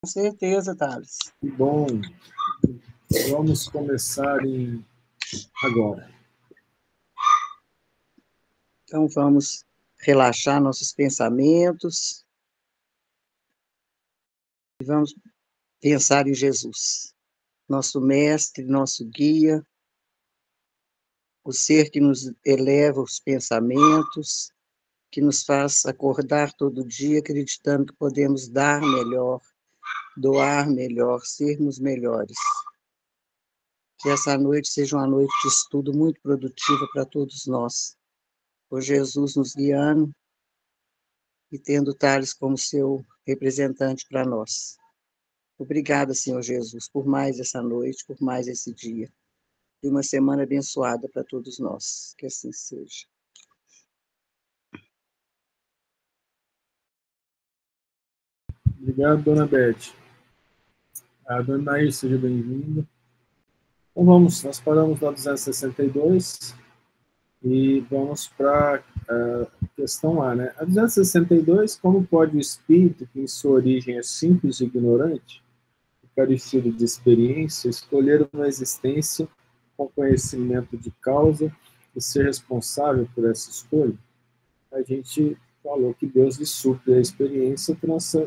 Com certeza, Thales. Bom, vamos começar agora. Então, vamos relaxar nossos pensamentos e vamos pensar em Jesus, nosso mestre, nosso guia, o ser que nos eleva os pensamentos, que nos faz acordar todo dia acreditando que podemos dar melhor, doar melhor, sermos melhores. Que essa noite seja uma noite de estudo muito produtiva para todos nós. Por Jesus nos guiando e tendo Thales como seu representante para nós. Obrigada, Senhor Jesus, por mais essa noite, por mais esse dia. E uma semana abençoada para todos nós. Que assim seja. Obrigado, dona Beth. A dona Nair, seja bem-vinda. Então nós paramos na 262 e vamos para a questão A, né? A 262, como pode o espírito, que em sua origem é simples e ignorante, carecido de experiência, escolher uma existência com conhecimento de causa e ser responsável por essa escolha? A gente falou que Deus lhe supre a experiência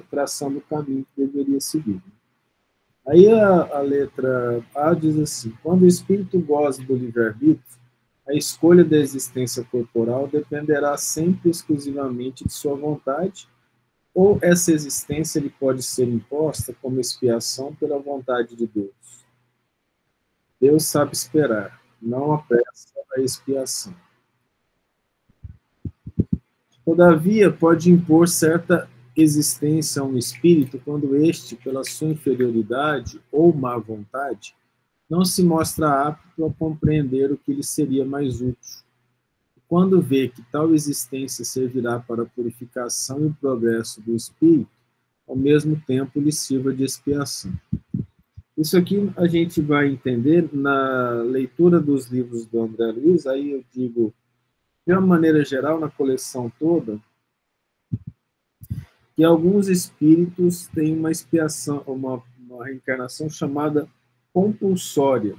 traçando o caminho que deveria seguir. Aí a letra A diz assim: quando o espírito goza do livre-arbítrio, a escolha da existência corporal dependerá sempre exclusivamente de sua vontade, ou essa existência lhe pode ser imposta como expiação pela vontade de Deus. Deus sabe esperar, não apressa a expiação. Todavia, pode impor certa existência a um espírito quando este, pela sua inferioridade ou má vontade, não se mostra apto a compreender o que lhe seria mais útil. Quando vê que tal existência servirá para a purificação e o progresso do espírito, ao mesmo tempo lhe sirva de expiação. Isso aqui a gente vai entender na leitura dos livros do André Luiz, aí eu digo, de uma maneira geral, na coleção toda, que alguns espíritos têm uma expiação, uma reencarnação chamada compulsória.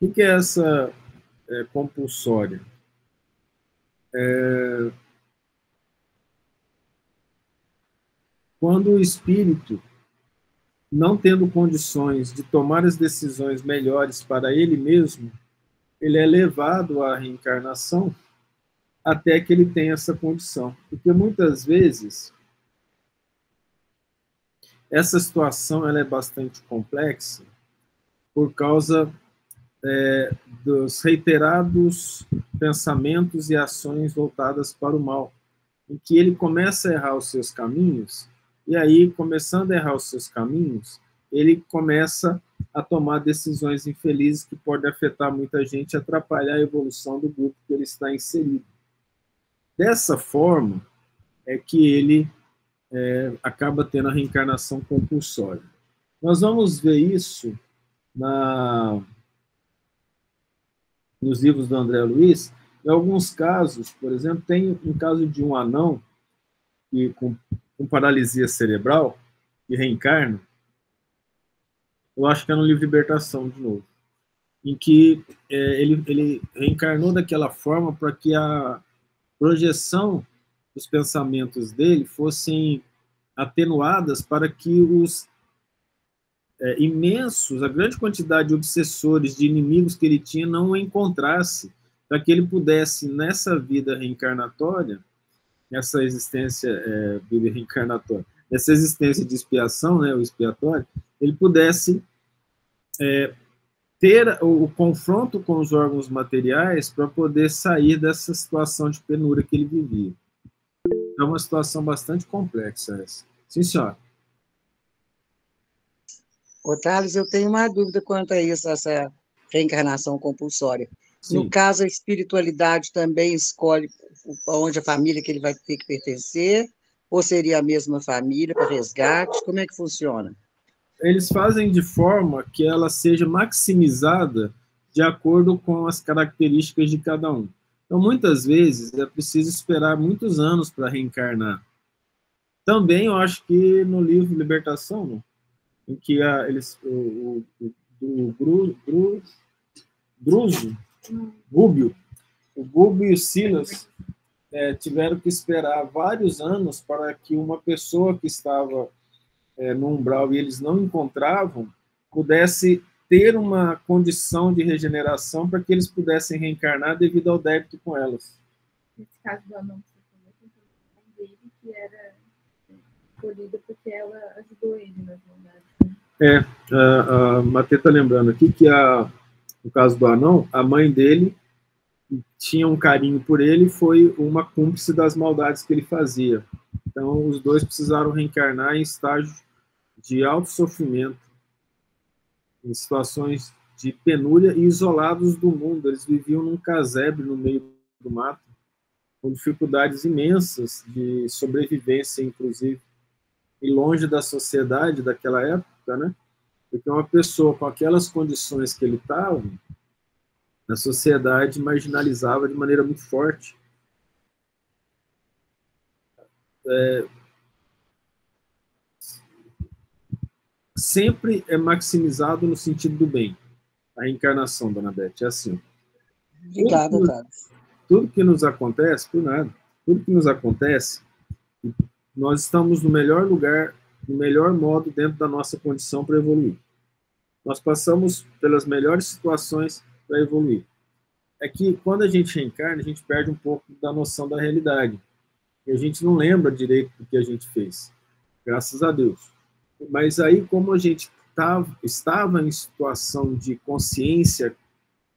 O que é essa compulsória? Quando o espírito, não tendo condições de tomar as decisões melhores para ele mesmo, ele é levado à reencarnação até que ele tenha essa condição. Porque muitas vezes essa situação ela é bastante complexa por causa dos reiterados pensamentos e ações voltadas para o mal, em que ele começa a errar os seus caminhos, e aí, começando a errar os seus caminhos, ele começa a tomar decisões infelizes que podem afetar muita gente e atrapalhar a evolução do grupo que ele está inserido. Dessa forma, é que ele acaba tendo a reencarnação compulsória. Nós vamos ver isso nos livros do André Luiz. Em alguns casos, por exemplo, tem um caso de um anão que, com paralisia cerebral, que reencarna, eu acho que é no livro Libertação, de novo, em que ele reencarnou daquela forma para que a projeção dos pensamentos dele fossem atenuadas para que os imensos, a grande quantidade de obsessores, de inimigos que ele tinha, não o encontrasse, para que ele pudesse, nessa vida reencarnatória, nessa existência vida reencarnatória, nessa existência de expiação, né, o expiatório, ele pudesse ter o confronto com os órgãos materiais para poder sair dessa situação de penúria que ele vivia. É uma situação bastante complexa essa. Sim, senhora. Ô, Thales, eu tenho uma dúvida quanto a isso, essa reencarnação compulsória. Sim. No caso, a espiritualidade também escolhe onde a família que ele vai ter que pertencer, ou seria a mesma família para resgate? Como é que funciona? Eles fazem de forma que ela seja maximizada de acordo com as características de cada um. Então, muitas vezes, é preciso esperar muitos anos para reencarnar. Também, eu acho que no livro Libertação, né, em que Gúbio, o Gúbio e o Silas tiveram que esperar vários anos para que uma pessoa que estava no umbral e eles não encontravam, pudesse ter uma condição de regeneração para que eles pudessem reencarnar devido ao débito com elas. Nesse caso do anão que você falou, dele, que era escolhida porque ela ajudou ele nas verdade. A Matê está lembrando aqui que no caso do anão, a mãe dele tinha um carinho por ele e foi uma cúmplice das maldades que ele fazia. Então, os dois precisaram reencarnar em estágio de alto sofrimento, em situações de penúria e isolados do mundo. Eles viviam num casebre no meio do mato, com dificuldades imensas de sobrevivência, inclusive, e longe da sociedade daquela época, né? Porque uma pessoa com aquelas condições que ele estava, a sociedade marginalizava de maneira muito forte. Sempre é maximizado no sentido do bem. A reencarnação, dona Beth, é assim. Obrigada, Thales. Tudo que nos acontece, por nada, tudo que nos acontece, nós estamos no melhor lugar, no melhor modo dentro da nossa condição para evoluir. Nós passamos pelas melhores situações para evoluir. É que quando a gente reencarna, a gente perde um pouco da noção da realidade. E a gente não lembra direito do que a gente fez. Graças a Deus. Mas aí, como a gente estava em situação de consciência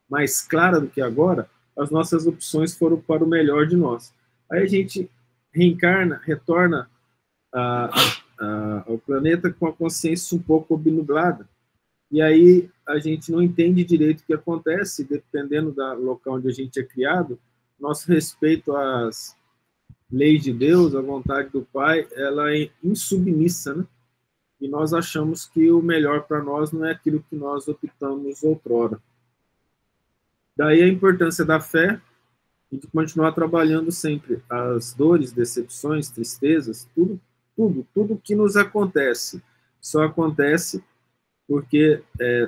mais clara do que agora, as nossas opções foram para o melhor de nós. Aí a gente reencarna, retorna ao planeta com a consciência um pouco obnublada. E aí a gente não entende direito o que acontece, dependendo do local onde a gente é criado. Nosso respeito às leis de Deus, à vontade do Pai, ela é insubmissa, né? E nós achamos que o melhor para nós não é aquilo que nós optamos outrora. Daí a importância da fé e de continuar trabalhando sempre. As dores, decepções, tristezas, tudo que nos acontece, só acontece porque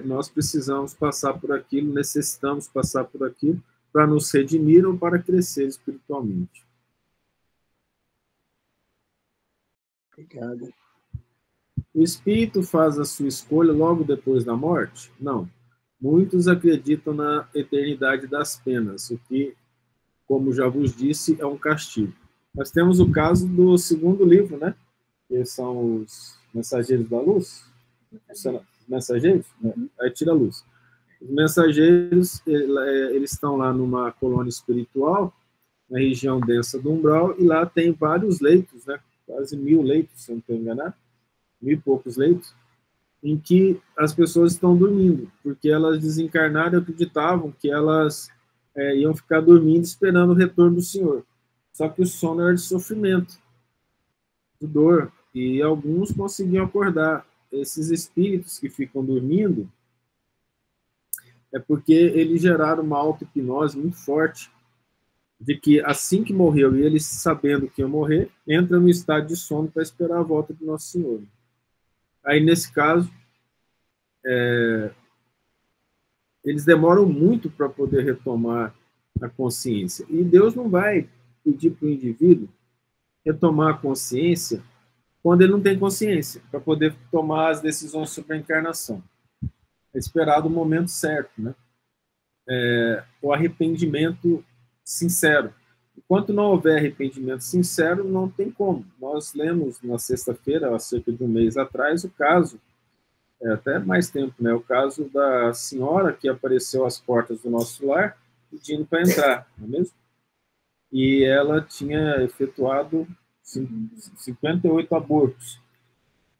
nós precisamos passar por aquilo, necessitamos passar por aquilo para nos redimir ou para crescer espiritualmente. Obrigada. O espírito faz a sua escolha logo depois da morte? Não. Muitos acreditam na eternidade das penas, o que, como já vos disse, é um castigo. Nós temos o caso do segundo livro, né? Que são os Mensageiros da Luz. Mensageiros? Aí tira a luz. Os mensageiros, eles estão lá numa colônia espiritual, na região densa do umbral, e lá tem vários leitos, né? Quase 1000 leitos, se eu não estou enganado. 1000 e poucos leitos, em que as pessoas estão dormindo, porque elas desencarnaram e acreditavam que elas iam ficar dormindo esperando o retorno do Senhor. Só que o sono era de sofrimento, de dor, e alguns conseguiam acordar. Esses espíritos que ficam dormindo é porque eles geraram uma auto-hipnose muito forte, de que assim que morreu, e eles sabendo que ia morrer, entra no estado de sono para esperar a volta do Nosso Senhor. Aí, nesse caso, eles demoram muito para poder retomar a consciência. E Deus não vai pedir para o indivíduo retomar a consciência quando ele não tem consciência, para poder tomar as decisões sobre a encarnação. É esperado o momento certo, né? O arrependimento sincero. Enquanto não houver arrependimento sincero, não tem como. Nós lemos na sexta-feira, há cerca de um mês atrás, o caso, até mais tempo, né? O caso da senhora que apareceu às portas do nosso lar pedindo para entrar, não é mesmo? E ela tinha efetuado 58 abortos.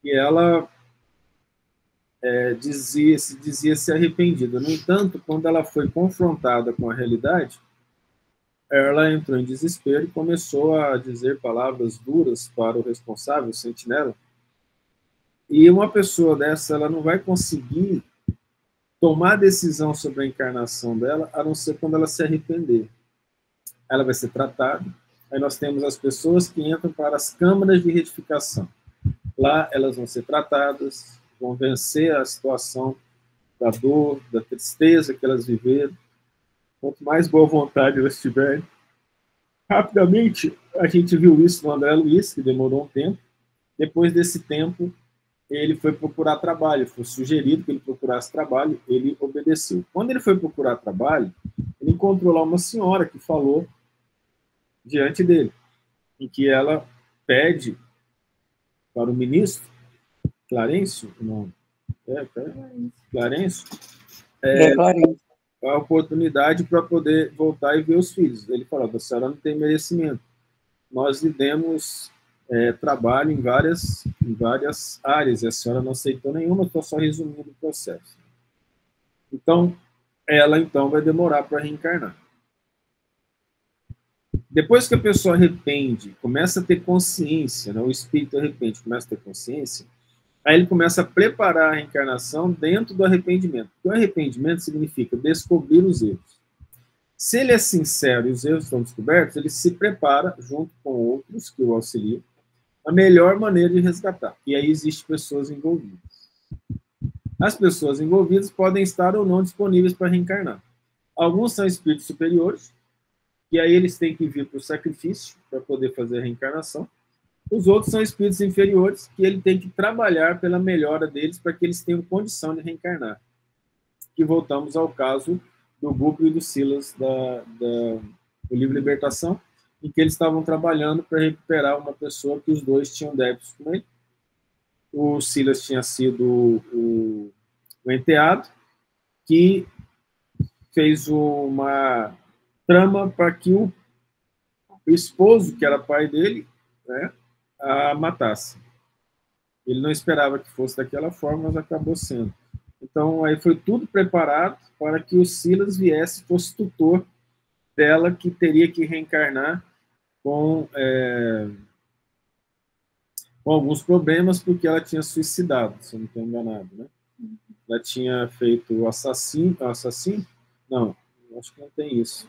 E ela dizia-se arrependida. No entanto, quando ela foi confrontada com a realidade, ela entrou em desespero e começou a dizer palavras duras para o responsável, o sentinela. E uma pessoa dessa, ela não vai conseguir tomar decisão sobre a encarnação dela, a não ser quando ela se arrepender. ela vai ser tratada. Aí nós temos as pessoas que entram para as câmaras de retificação. Lá elas vão ser tratadas, vão vencer a situação da dor, da tristeza que elas viveram. Quanto mais boa vontade elas tiverem. Rapidamente, a gente viu isso no André Luiz, que demorou um tempo. Depois desse tempo, ele foi procurar trabalho. Foi sugerido que ele procurasse trabalho, ele obedeceu. Quando ele foi procurar trabalho, ele encontrou lá uma senhora que falou diante dele, em que ela pede para o ministro, Clarencio, não, Clarencio, a oportunidade para poder voltar e ver os filhos. Ele falou, a senhora não tem merecimento. Nós lhe demos trabalho em várias áreas, e a senhora não aceitou nenhuma, estou só resumindo o processo. Então, ela então vai demorar para reencarnar. Depois que a pessoa arrepende, começa a ter consciência, né? O espírito arrepende, começa a ter consciência, aí ele começa a preparar a reencarnação dentro do arrependimento. Porque o arrependimento significa descobrir os erros. Se ele é sincero e os erros estão descobertos, ele se prepara, junto com outros que o auxiliam, a melhor maneira de resgatar. E aí existem pessoas envolvidas. As pessoas envolvidas podem estar ou não disponíveis para reencarnar. Alguns são espíritos superiores, e aí eles têm que vir para o sacrifício para poder fazer a reencarnação. Os outros são espíritos inferiores, que ele tem que trabalhar pela melhora deles para que eles tenham condição de reencarnar. E voltamos ao caso do Gubbio e do Silas do livro Libertação, em que eles estavam trabalhando para recuperar uma pessoa que os dois tinham débitos com ele. O Silas tinha sido o enteado, que fez uma trama para que o esposo, que era pai dele, né, a matasse. Ele não esperava que fosse daquela forma, mas acabou sendo. Então, aí foi tudo preparado para que o Silas viesse, fosse tutor dela, que teria que reencarnar com alguns problemas, porque ela tinha suicidado, se eu não estou enganado, né? Ela tinha feito o assassino? Não, acho que não tem isso.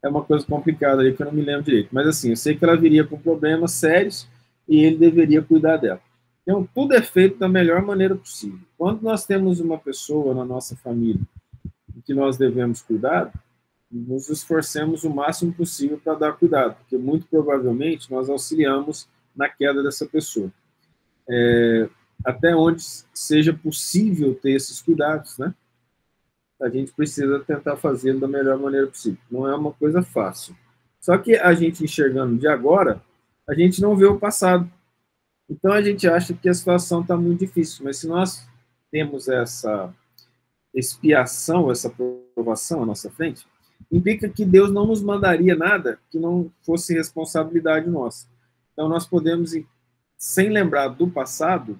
É uma coisa complicada aí que eu não me lembro direito. Mas assim, eu sei que ela viria com problemas sérios e ele deveria cuidar dela. Então, tudo é feito da melhor maneira possível. Quando nós temos uma pessoa na nossa família que nós devemos cuidar, nos esforcemos o máximo possível para dar cuidado, porque muito provavelmente nós auxiliamos na queda dessa pessoa. Até onde seja possível ter esses cuidados, né? A gente precisa tentar fazer da melhor maneira possível. Não é uma coisa fácil. Só que a gente enxergando de agora, a gente não vê o passado. Então a gente acha que a situação está muito difícil, mas se nós temos essa expiação, essa provação à nossa frente, implica que Deus não nos mandaria nada que não fosse responsabilidade nossa. Então nós podemos, sem lembrar do passado,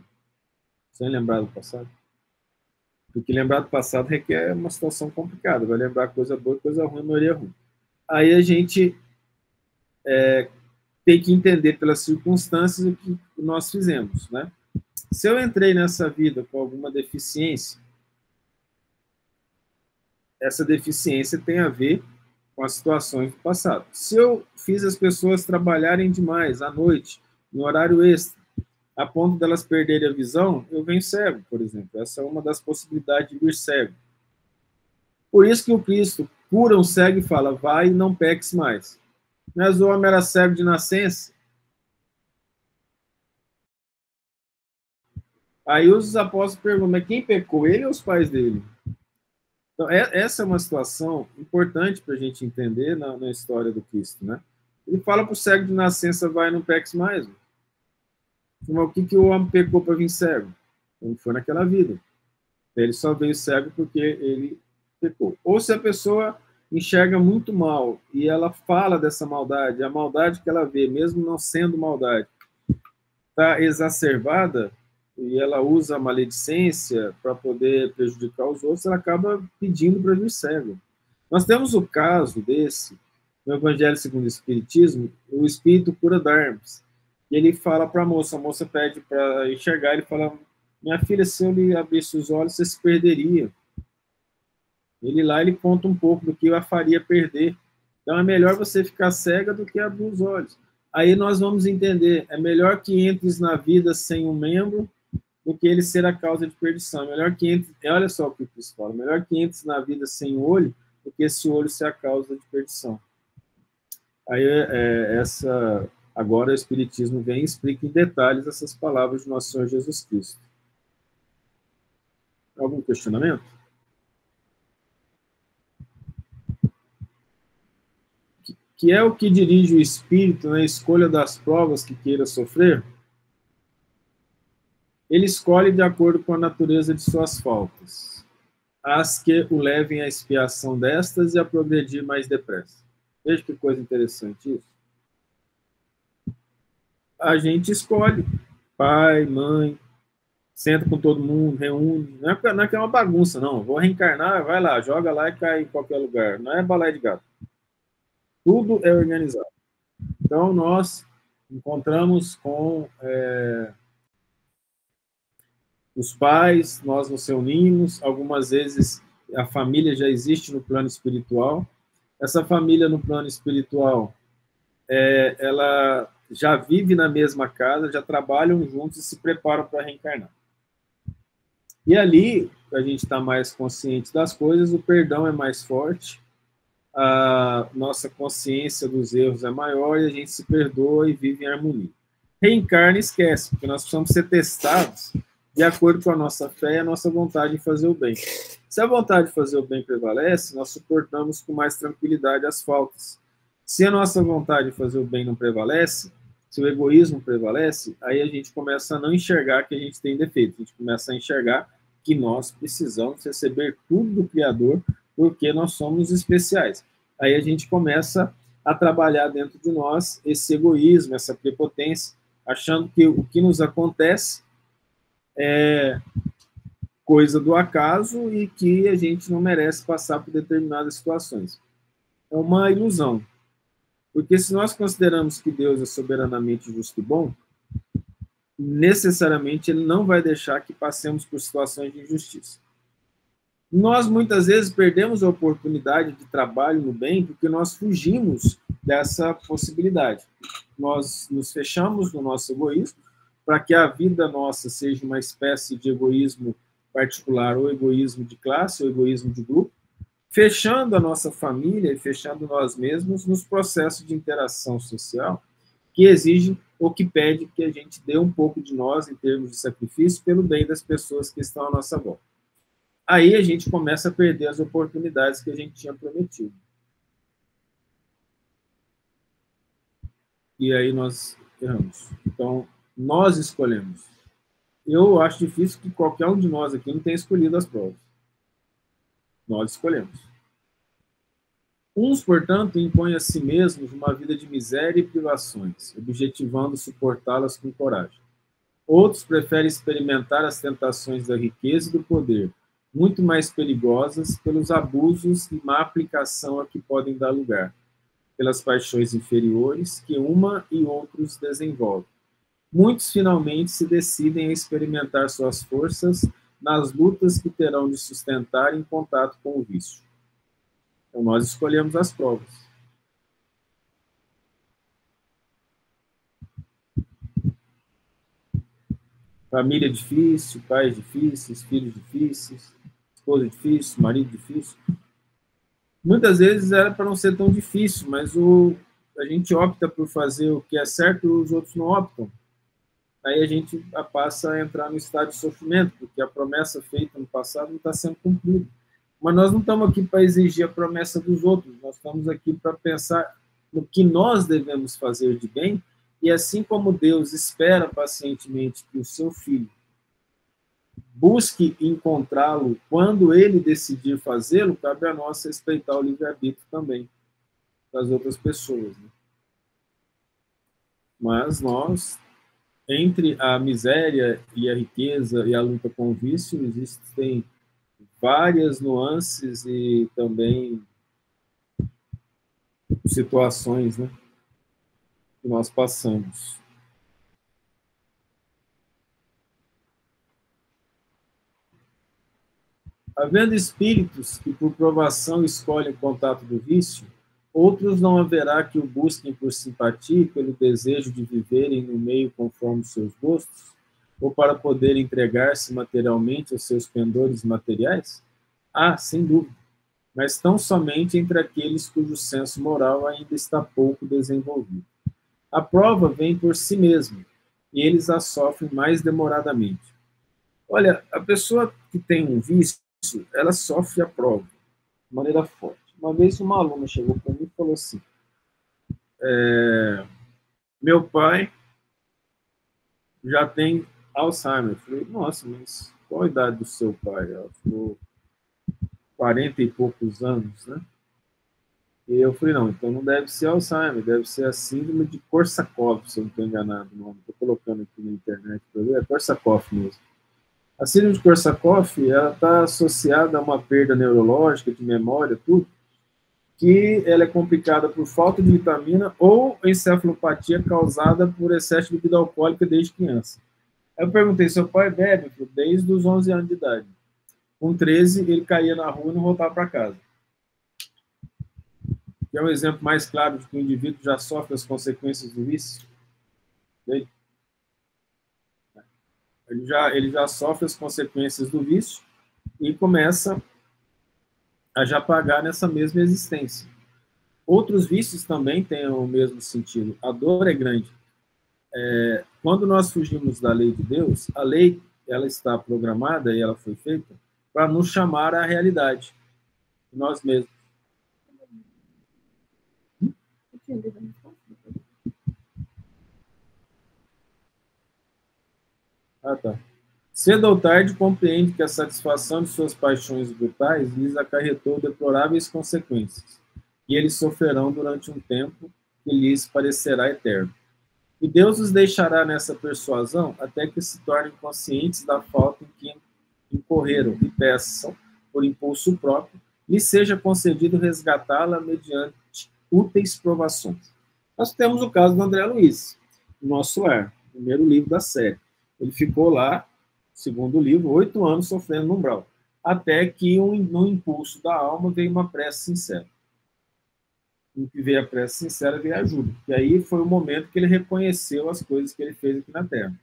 porque lembrar do passado requer uma situação complicada, vai lembrar coisa boa e coisa ruim, maioria ruim. Aí a gente tem que entender pelas circunstâncias o que nós fizemos, né? Se eu entrei nessa vida com alguma deficiência, essa deficiência tem a ver com as situações do passado. Se eu fiz as pessoas trabalharem demais à noite, em horário extra, a ponto delas perderem a visão, eu venho cego, por exemplo. Essa é uma das possibilidades de vir cego. Por isso que o Cristo cura um cego e fala, vai e não peques mais. Mas o homem era cego de nascença. Aí os apóstolos perguntam, mas quem pecou, ele ou os pais dele? Então, essa é uma situação importante para a gente entender na história do Cristo, né? Ele fala para o cego de nascença, vai e não peques mais. Mas o que o homem pecou para vir cego? Ele foi naquela vida. Ele só veio cego porque ele pecou. Ou se a pessoa enxerga muito mal e ela fala dessa maldade, a maldade que ela vê, mesmo não sendo maldade, está exacerbada e ela usa a maledicência para poder prejudicar os outros, ela acaba pedindo para vir cego. Nós temos o caso desse, no Evangelho segundo o Espiritismo, o Espírito cura Darmas. E ele fala para a moça pede para enxergar, ele fala, minha filha, se eu lhe abrisse os olhos, você se perderia. Ele conta um pouco do que a faria perder. Então, é melhor você ficar cega do que abrir os olhos. Aí nós vamos entender, é melhor que entres na vida sem um membro do que ele ser a causa de perdição. É melhor que entre, olha só o que o Cristo fala, melhor que entres na vida sem um olho do que esse olho ser a causa de perdição. Aí, agora o Espiritismo vem e explica em detalhes essas palavras do nosso Senhor Jesus Cristo. Algum questionamento? Que é o que dirige o espírito na escolha das provas que queira sofrer? Ele escolhe de acordo com a natureza de suas faltas, as que o levem à expiação destas e a progredir mais depressa. Veja que coisa interessante isso. A gente escolhe, pai, mãe, senta com todo mundo, reúne. Não é que é uma bagunça, não. Vou reencarnar, vai lá, joga lá e cai em qualquer lugar. Não é balé de gato. Tudo é organizado. Então, nós encontramos com os pais, nós nos reunimos, algumas vezes a família já existe no plano espiritual. Essa família no plano espiritual, ela já vive na mesma casa, já trabalham juntos e se preparam para reencarnar. E ali, a gente está mais consciente das coisas, o perdão é mais forte, a nossa consciência dos erros é maior e a gente se perdoa e vive em harmonia. Reencarna e esquece, porque nós precisamos ser testados de acordo com a nossa fé e a nossa vontade de fazer o bem. Se a vontade de fazer o bem prevalece, nós suportamos com mais tranquilidade as faltas. Se a nossa vontade de fazer o bem não prevalece, se o egoísmo prevalece, aí a gente começa a não enxergar que a gente tem defeito. A gente começa a enxergar que nós precisamos receber tudo do Criador porque nós somos especiais. Aí a gente começa a trabalhar dentro de nós esse egoísmo, essa prepotência, achando que o que nos acontece é coisa do acaso e que a gente não merece passar por determinadas situações. É uma ilusão. Porque se nós consideramos que Deus é soberanamente justo e bom, necessariamente ele não vai deixar que passemos por situações de injustiça. Nós, muitas vezes, perdemos a oportunidade de trabalho no bem porque nós fugimos dessa possibilidade. Nós nos fechamos no nosso egoísmo para que a vida nossa seja uma espécie de egoísmo particular, ou egoísmo de classe, ou egoísmo de grupo, fechando a nossa família e fechando nós mesmos nos processos de interação social que exigem ou que pede que a gente dê um pouco de nós em termos de sacrifício pelo bem das pessoas que estão à nossa volta. Aí a gente começa a perder as oportunidades que a gente tinha prometido. E aí nós erramos. Então, nós escolhemos. Eu acho difícil que qualquer um de nós aqui não tenha escolhido as provas. Nós escolhemos. Uns, portanto, impõem a si mesmos uma vida de miséria e privações, objetivando suportá-las com coragem. Outros preferem experimentar as tentações da riqueza e do poder, muito mais perigosas pelos abusos e má aplicação a que podem dar lugar, pelas paixões inferiores que uma e outros desenvolvem. Muitos finalmente se decidem a experimentar suas forças nas lutas que terão de sustentar em contato com o vício. Então, nós escolhemos as provas. Família difícil, pais difíceis, filhos difíceis, esposa difícil, marido difícil. Muitas vezes era para não ser tão difícil, mas a gente opta por fazer o que é certo e os outros não optam. Aí a gente passa a entrar no estado de sofrimento, porque a promessa feita no passado não está sendo cumprida. Mas nós não estamos aqui para exigir a promessa dos outros, nós estamos aqui para pensar no que nós devemos fazer de bem, e assim como Deus espera pacientemente que o seu filho busque encontrá-lo quando ele decidir fazê-lo, cabe a nós respeitar o livre-arbítrio também das outras pessoas. Né? Mas nós, entre a miséria e a riqueza e a luta com o vício, existem várias nuances e também situações, né, que nós passamos. Havendo espíritos que por provação escolhem o contato do vício, Outros não haverá que o busquem por simpatia e pelo desejo de viverem no meio conforme os seus gostos, ou para poder entregar-se materialmente aos seus pendores materiais? Ah, sem dúvida, mas tão somente entre aqueles cujo senso moral ainda está pouco desenvolvido. A prova vem por si mesma, e eles a sofrem mais demoradamente. Olha, a pessoa que tem um vício, ela sofre a prova de maneira forte. Uma vez uma aluna chegou para mim e falou assim, meu pai já tem Alzheimer. Eu falei, nossa, mas qual a idade do seu pai? Ela falou, 40 e poucos anos, né? E eu falei, não, então não deve ser Alzheimer, deve ser a síndrome de Korsakoff, se eu não estou enganado o nome. Estou colocando aqui na internet para ver, é Korsakoff mesmo. A síndrome de Korsakoff, ela está associada a uma perda neurológica, de memória, tudo, que ela é complicada por falta de vitamina ou encefalopatia causada por excesso de bebida alcoólica desde criança. Aí eu perguntei, seu pai bebe? Desde os 11 anos de idade. Com 13, ele caía na rua e não voltava para casa. Que é um exemplo mais claro de que o indivíduo já sofre as consequências do vício. Ele já sofre as consequências do vício e começa a já pagar nessa mesma existência. Outros vícios também têm o mesmo sentido. A dor é grande. Quando nós fugimos da lei de Deus, a lei ela está programada e ela foi feita para nos chamar à realidade, nós mesmos. Ah, tá. Cedo ou tarde compreende que a satisfação de suas paixões brutais lhes acarretou deploráveis consequências, e eles sofrerão durante um tempo que lhes parecerá eterno. E Deus os deixará nessa persuasão até que se tornem conscientes da falta em que incorreram e peçam, por impulso próprio, lhe seja concedido resgatá-la mediante úteis provações. Nós temos o caso do André Luiz, Nosso Lar, primeiro livro da série. Ele ficou lá, segundo livro, 8 anos sofrendo no umbral, até que no impulso da alma veio uma prece sincera. No que veio a prece sincera, veio a ajuda. E aí foi o momento que ele reconheceu as coisas que ele fez aqui na Terra.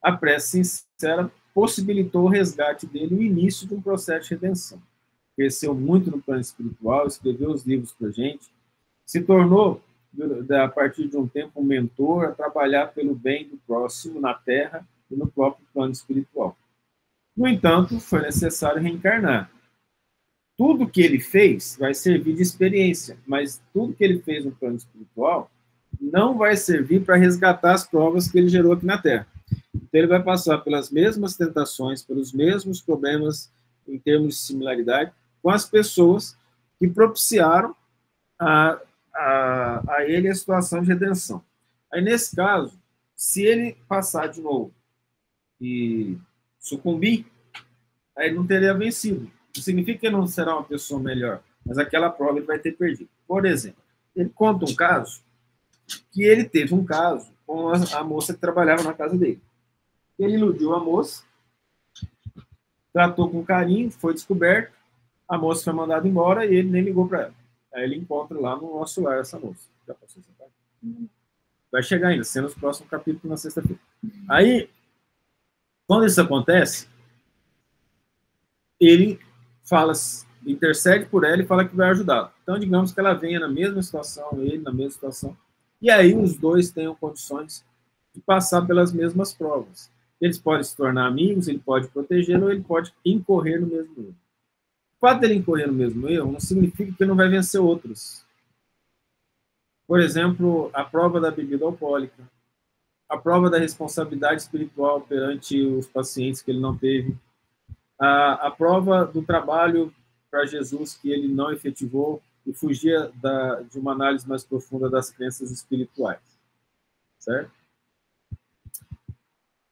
A prece sincera possibilitou o resgate dele e o início de um processo de redenção. Cresceu muito no plano espiritual, escreveu os livros para a gente, se tornou, a partir de um tempo, um mentor a trabalhar pelo bem do próximo na Terra e no próprio plano espiritual. No entanto, foi necessário reencarnar. Tudo que ele fez vai servir de experiência, mas tudo que ele fez no plano espiritual não vai servir para resgatar as provas que ele gerou aqui na Terra. Então, ele vai passar pelas mesmas tentações, pelos mesmos problemas em termos de similaridade com as pessoas que propiciaram a ele a situação de redenção. Aí, nesse caso, se ele passar de novo e sucumbir, aí ele não teria vencido. Não significa que ele não será uma pessoa melhor, mas aquela prova ele vai ter perdido. Por exemplo, ele conta um caso que ele teve um caso com a moça que trabalhava na casa dele. Ele iludiu a moça, tratou com carinho, foi descoberto, a moça foi mandada embora e ele nem ligou para ela. Aí ele encontra lá no Nosso Lar essa moça. Já passou essa parte? Vai chegar ainda, sendo os próximos capítulos na sexta-feira. Aí, quando isso acontece, ele fala, intercede por ela e fala que vai ajudá-la. Então, digamos que ela venha na mesma situação, ele na mesma situação, e aí os dois tenham condições de passar pelas mesmas provas. Eles podem se tornar amigos, ele pode protegê-lo, ou ele pode incorrer no mesmo erro. O fato dele incorrer no mesmo erro não significa que ele não vai vencer outros. Por exemplo, a prova da bebida alcoólica, a prova da responsabilidade espiritual perante os pacientes que ele não teve, a prova do trabalho para Jesus que ele não efetivou e fugia de uma análise mais profunda das crenças espirituais. Certo?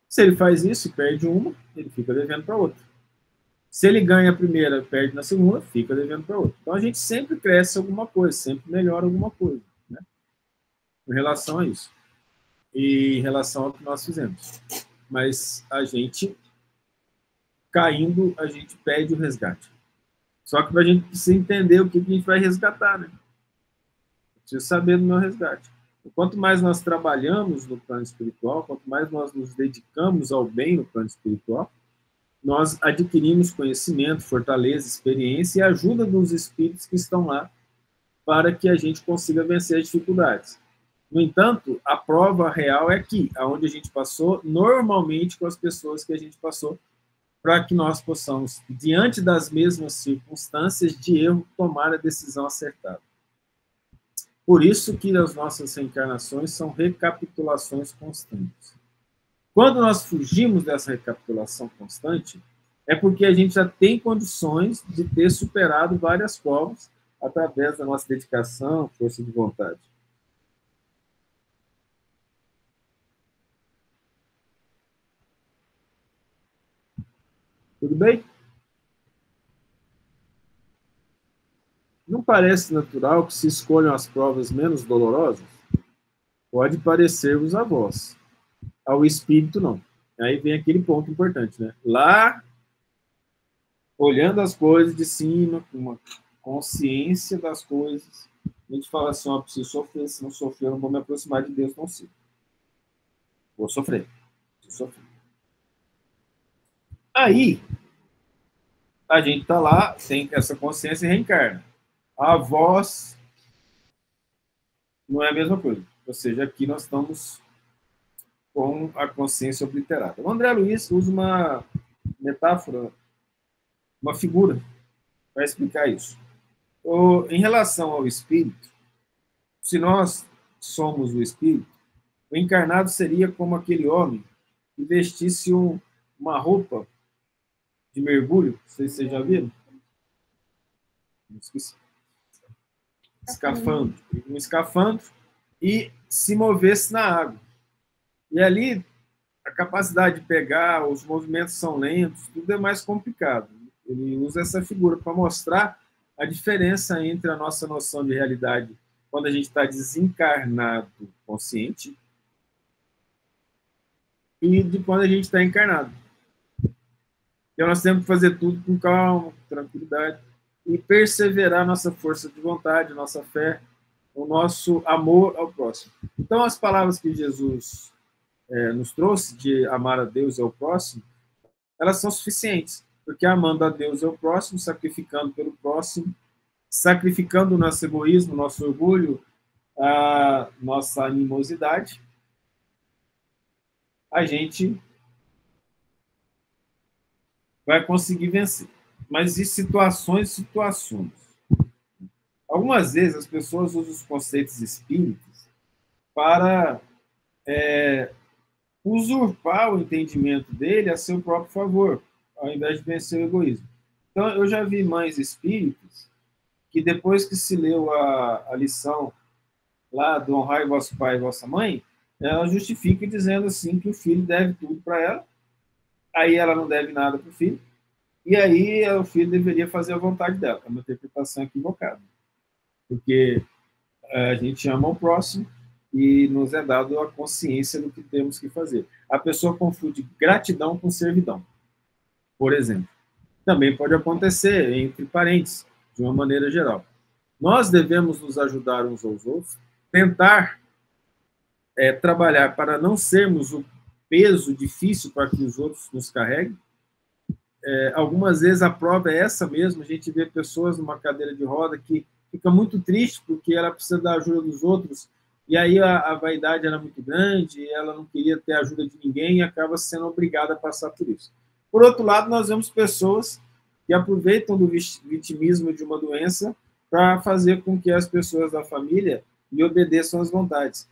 Se ele faz isso e perde uma, ele fica devendo para outra. Se ele ganha a primeira e perde na segunda, fica devendo para outra. Então a gente sempre cresce alguma coisa, sempre melhora alguma coisa, né? Em relação a isso. E em relação ao que nós fizemos. Mas a gente, caindo, a gente pede o resgate. Só que a gente precisa entender o que a gente vai resgatar, né? preciso saber do meu resgate. Quanto mais nós trabalhamos no plano espiritual, quanto mais nós nos dedicamos ao bem no plano espiritual, nós adquirimos conhecimento, fortaleza, experiência e ajuda dos espíritos que estão lá para que a gente consiga vencer as dificuldades. No entanto, a prova real é aqui, aonde a gente passou, normalmente com as pessoas que a gente passou, para que nós possamos, diante das mesmas circunstâncias de erro, tomar a decisão acertada. Por isso que as nossas reencarnações são recapitulações constantes. Quando nós fugimos dessa recapitulação constante, é porque a gente já tem condições de ter superado várias provas através da nossa dedicação, força de vontade. Tudo bem? Não parece natural que se escolham as provas menos dolorosas? Pode parecer-vos a vós. Ao espírito, não. Aí vem aquele ponto importante, né? Lá, olhando as coisas de cima, com uma consciência das coisas, a gente fala assim, ó, preciso sofrer, se não sofrer, eu não vou me aproximar de Deus, não sei. Vou sofrer. Preciso sofrer. Aí, a gente está lá, tem essa consciência e reencarna. A voz não é a mesma coisa. Ou seja, aqui nós estamos com a consciência obliterada. O André Luiz usa uma metáfora, uma figura, para explicar isso. Em relação ao espírito, se nós somos o espírito, o encarnado seria como aquele homem que vestisse uma roupa de mergulho, não sei se vocês já viram. Esqueci. Escafandro. Um escafandro e se movesse na água. E ali, a capacidade de pegar, os movimentos são lentos, tudo é mais complicado. Ele usa essa figura para mostrar a diferença entre a nossa noção de realidade quando a gente está desencarnado consciente e de quando a gente está encarnado. Então, nós temos que fazer tudo com calma, com tranquilidade e perseverar nossa força de vontade, nossa fé, o nosso amor ao próximo. Então, as palavras que Jesus nos trouxe de amar a Deus e ao próximo, elas são suficientes, porque amando a Deus e ao próximo, sacrificando pelo próximo, sacrificando o nosso egoísmo, o nosso orgulho, a nossa animosidade, a gente vai conseguir vencer. Mas em situações. Algumas vezes as pessoas usam os conceitos espíritas para usurpar o entendimento dele a seu próprio favor, ao invés de vencer o egoísmo. Então, eu já vi mães espíritas que depois que se leu a lição lá do honrai vosso pai e vossa mãe, ela justifica dizendo assim que o filho deve tudo para ela, aí ela não deve nada para o filho, e aí o filho deveria fazer a vontade dela. É uma interpretação equivocada. Porque a gente ama o próximo e nos é dado a consciência do que temos que fazer. A pessoa confunde gratidão com servidão, por exemplo. Também pode acontecer entre parentes, de uma maneira geral. Nós devemos nos ajudar uns aos outros, tentar trabalhar para não sermos o peso difícil para que os outros nos carreguem. Algumas vezes a prova é essa mesmo, a gente vê pessoas numa cadeira de roda que fica muito triste porque ela precisa da ajuda dos outros, e aí a vaidade era muito grande, ela não queria ter a ajuda de ninguém e acaba sendo obrigada a passar por isso. Por outro lado, nós vemos pessoas que aproveitam do vitimismo de uma doença para fazer com que as pessoas da família lhe obedeçam às vontades.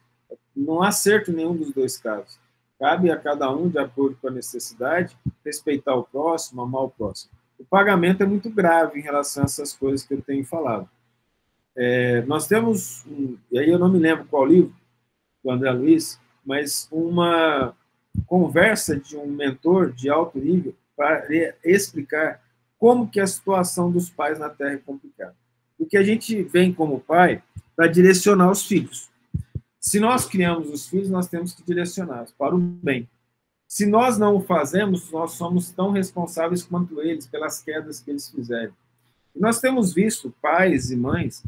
Não há certo nenhum dos dois casos. Cabe a cada um, de acordo com a necessidade, respeitar o próximo, amar o próximo. O pagamento é muito grave em relação a essas coisas que eu tenho falado. Nós temos, e aí eu não me lembro qual livro, do André Luiz, mas uma conversa de um mentor de alto nível para explicar como que a situação dos pais na Terra é complicada. Porque a gente vem como pai para direcionar os filhos. Se nós criamos os filhos, nós temos que direcioná-los para o bem. Se nós não o fazemos, nós somos tão responsáveis quanto eles pelas quedas que eles fizerem. E nós temos visto pais e mães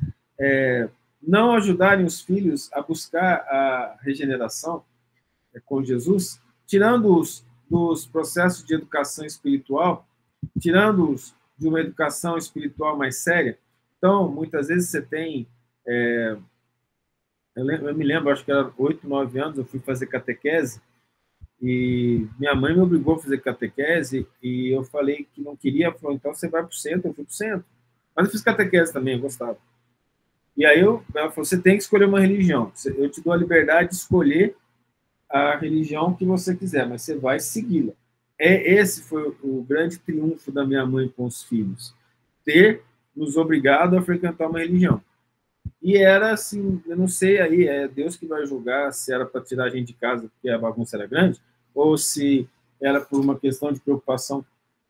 não ajudarem os filhos a buscar a regeneração com Jesus, tirando-os dos processos de educação espiritual, tirando-os de uma educação espiritual mais séria. Então, muitas vezes você tem... eu me lembro, acho que era 8, 9 anos, eu fui fazer catequese, e minha mãe me obrigou a fazer catequese, e eu falei que não queria, ela falou, então você vai para o centro, eu fui para o centro. Mas eu fiz catequese também, eu gostava. E aí ela falou, você tem que escolher uma religião, eu te dou a liberdade de escolher a religião que você quiser, mas você vai segui-la. Esse foi o grande triunfo da minha mãe com os filhos, ter nos obrigado a frequentar uma religião. E era assim, eu não sei aí, é Deus que vai julgar se era para tirar a gente de casa porque a bagunça era grande, ou se era por uma questão de preocupação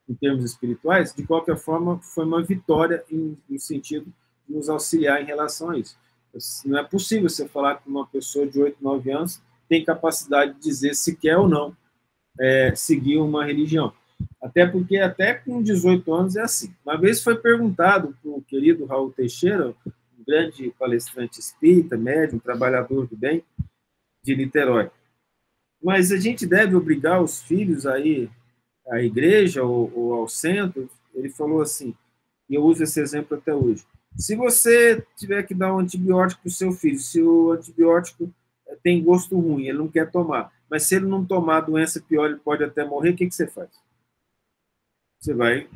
em termos espirituais. De qualquer forma, foi uma vitória no sentido de nos auxiliar em relação a isso. Não é possível você falar que uma pessoa de 8, 9 anos tem capacidade de dizer se quer ou não seguir uma religião. Até porque até com 18 anos é assim. Uma vez foi perguntado para o querido Raul Teixeira, um grande palestrante espírita, médium, trabalhador do bem, de Niterói. Mas a gente deve obrigar os filhos a ir à igreja ou ao centro? Ele falou assim, e eu uso esse exemplo até hoje. Se você tiver que dar um antibiótico para o seu filho, se o antibiótico tem gosto ruim, ele não quer tomar, mas se ele não tomar, a doença pior, ele pode até morrer, o que você faz? Você vai...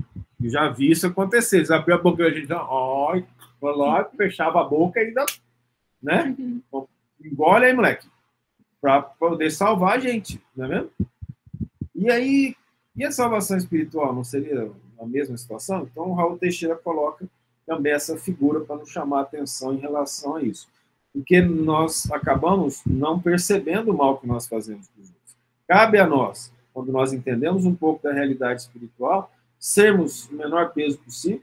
Eu já vi isso acontecer. Eles abriam a boca, a gente vai lá, fechava a boca e ainda... Né? Engole aí, moleque. Para poder salvar a gente, não é mesmo? E aí, e a salvação espiritual? Não seria a mesma situação? Então, o Raul Teixeira coloca também essa figura para nos chamar a atenção em relação a isso. Porque nós acabamos não percebendo o mal que nós fazemos com os outros. Cabe a nós, quando nós entendemos um pouco da realidade espiritual, sermos o menor peso possível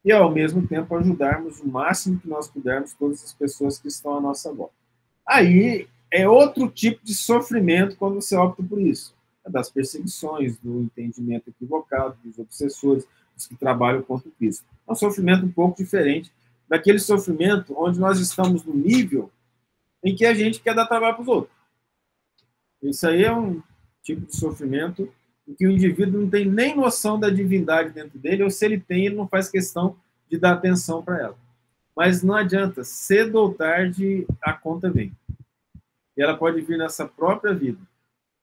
e, ao mesmo tempo, ajudarmos o máximo que nós pudermos todas as pessoas que estão à nossa volta. Aí é outro tipo de sofrimento quando você opta por isso. É das perseguições, do entendimento equivocado, dos obsessores, dos que trabalham contra o Cristo. É um sofrimento um pouco diferente daquele sofrimento onde nós estamos no nível em que a gente quer dar trabalho para os outros. Isso aí é um tipo de sofrimento em que o indivíduo não tem nem noção da divindade dentro dele, ou se ele tem, ele não faz questão de dar atenção para ela. Mas não adianta, cedo ou tarde a conta vem. E ela pode vir nessa própria vida,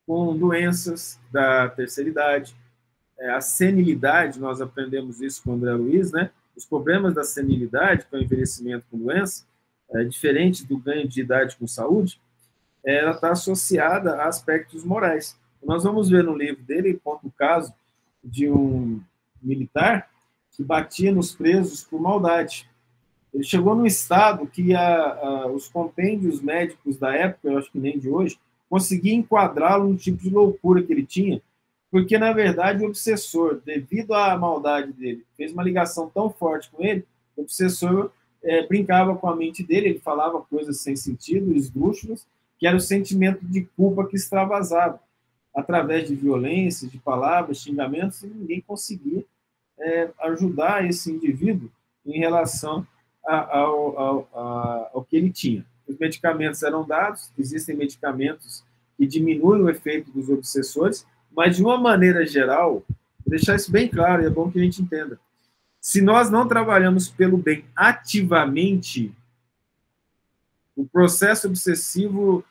com doenças da terceira idade, a senilidade, nós aprendemos isso com o André Luiz, né? Os problemas da senilidade, que é o envelhecimento com doença, diferente do ganho de idade com saúde, ela está associada a aspectos morais. Nós vamos ver no livro dele, conta o caso de um militar que batia nos presos por maldade. Ele chegou num estado que os compêndios médicos da época, eu acho que nem de hoje, conseguiam enquadrá-lo no tipo de loucura que ele tinha, porque, na verdade, o obsessor, devido à maldade dele, fez uma ligação tão forte com ele, o obsessor brincava com a mente dele, ele falava coisas sem sentido, esdrúxulas, que era o sentimento de culpa que extravasava, através de violência, de palavras, xingamentos, e ninguém conseguia ajudar esse indivíduo em relação ao que ele tinha. Os medicamentos eram dados, existem medicamentos que diminuem o efeito dos obsessores, mas, de uma maneira geral, vou deixar isso bem claro, e é bom que a gente entenda. Se nós não trabalhamos pelo bem ativamente, o processo obsessivo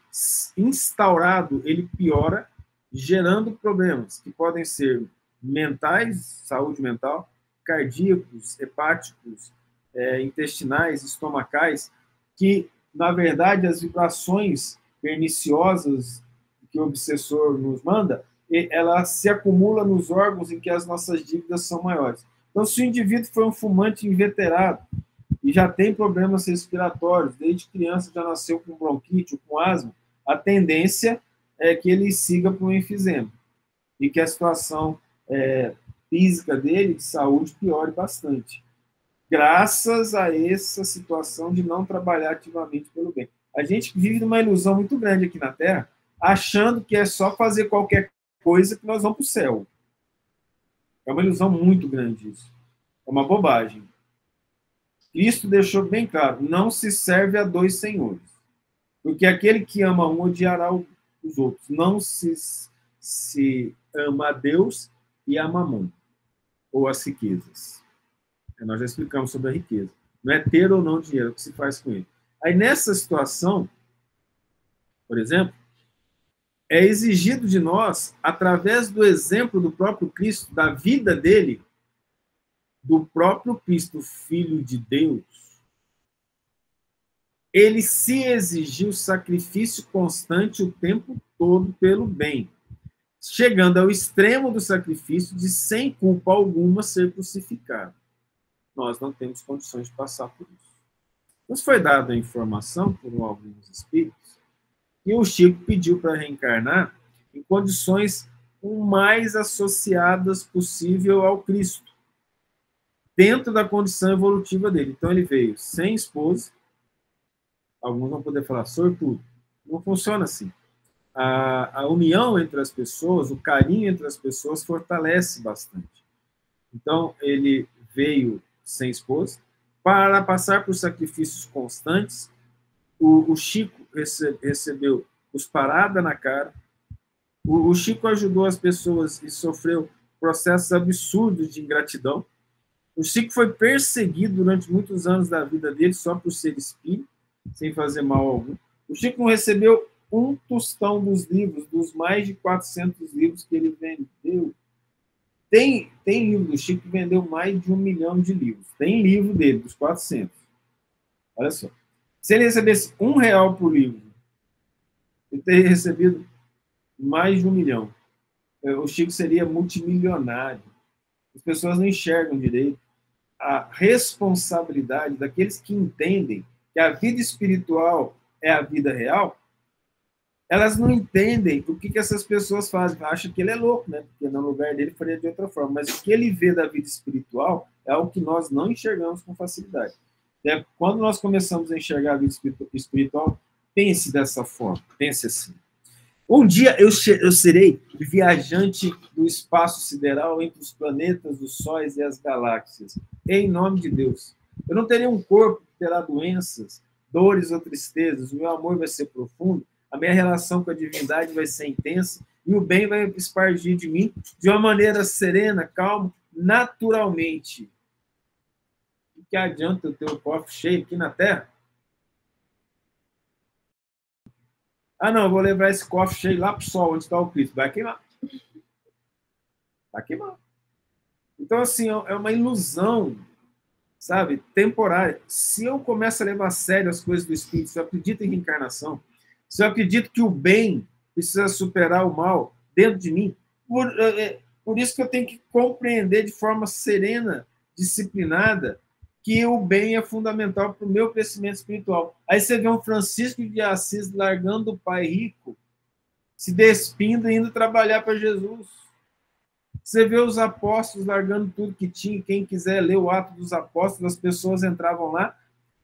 instaurado, ele piora, gerando problemas que podem ser mentais, saúde mental, cardíacos, hepáticos, intestinais, estomacais, que, na verdade, as vibrações perniciosas que o obsessor nos manda, ela se acumula nos órgãos em que as nossas dívidas são maiores. Então, se o indivíduo foi um fumante inveterado e já tem problemas respiratórios, desde criança já nasceu com bronquite ou com asma, a tendência é que ele siga para um enfisema e que a situação física dele, de saúde, piore bastante, graças a essa situação de não trabalhar ativamente pelo bem. A gente vive numa ilusão muito grande aqui na Terra, achando que é só fazer qualquer coisa que nós vamos para o céu. É uma ilusão muito grande isso. É uma bobagem. Cristo deixou bem claro, não se serve a dois senhores. Porque aquele que ama um odiará os outros. Não se ama a Deus e a Mamon, ou as riquezas. Nós já explicamos sobre a riqueza. Não é ter ou não dinheiro, é o que se faz com ele. Aí, nessa situação, por exemplo, é exigido de nós, através do exemplo do próprio Cristo, da vida dele, do próprio Cristo, Filho de Deus, ele se exigiu sacrifício constante o tempo todo pelo bem, chegando ao extremo do sacrifício de, sem culpa alguma, ser crucificado. Nós não temos condições de passar por isso. Nos foi dada a informação, por alguns espíritos, que o Chico pediu para reencarnar em condições o mais associadas possível ao Cristo, dentro da condição evolutiva dele. Então, ele veio sem esposa. Alguns vão poder falar sortudo. Não funciona assim. A união entre as pessoas, o carinho entre as pessoas fortalece bastante. Então, ele veio sem esposa para passar por sacrifícios constantes. O Chico recebeu cusparada na cara. O Chico ajudou as pessoas e sofreu processos absurdos de ingratidão. O Chico foi perseguido durante muitos anos da vida dele só por ser espírito, sem fazer mal algum. O Chico não recebeu um tostão dos livros, dos mais de 400 livros que ele vendeu. Tem livro do Chico que vendeu mais de 1 milhão de livros. Tem livro dele, dos 400. Olha só. Se ele recebesse R$1 por livro, ele teria recebido mais de 1 milhão. O Chico seria multimilionário. As pessoas não enxergam direito a responsabilidade daqueles que entendem que a vida espiritual é a vida real. Elas não entendem o que essas pessoas fazem. Acham que ele é louco, né? Porque no lugar dele faria de outra forma. Mas o que ele vê da vida espiritual é algo que nós não enxergamos com facilidade. Quando nós começamos a enxergar a vida espiritual, pense dessa forma, pense assim. Um dia eu serei viajante do espaço sideral entre os planetas, os sóis e as galáxias. Em nome de Deus. Eu não terei um corpo que terá doenças, dores ou tristezas. O meu amor vai ser profundo. A minha relação com a divindade vai ser intensa. E o bem vai espargir de mim de uma maneira serena, calma, naturalmente. O que adianta eu ter o cofre cheio aqui na Terra? Ah, não, eu vou levar esse cofre cheio lá para o sol, onde está o Cristo. Vai queimar. Vai queimar. Então, assim, é uma ilusão, sabe, temporária. Se eu começo a levar a sério as coisas do Espírito, se eu acredito em reencarnação, se eu acredito que o bem precisa superar o mal dentro de mim, por isso que eu tenho que compreender de forma serena, disciplinada, que o bem é fundamental para o meu crescimento espiritual. Aí você vê um Francisco de Assis largando o pai rico, se despindo e indo trabalhar para Jesus. Você vê os apóstolos largando tudo que tinha. Quem quiser ler o Atos dos Apóstolos, as pessoas entravam lá,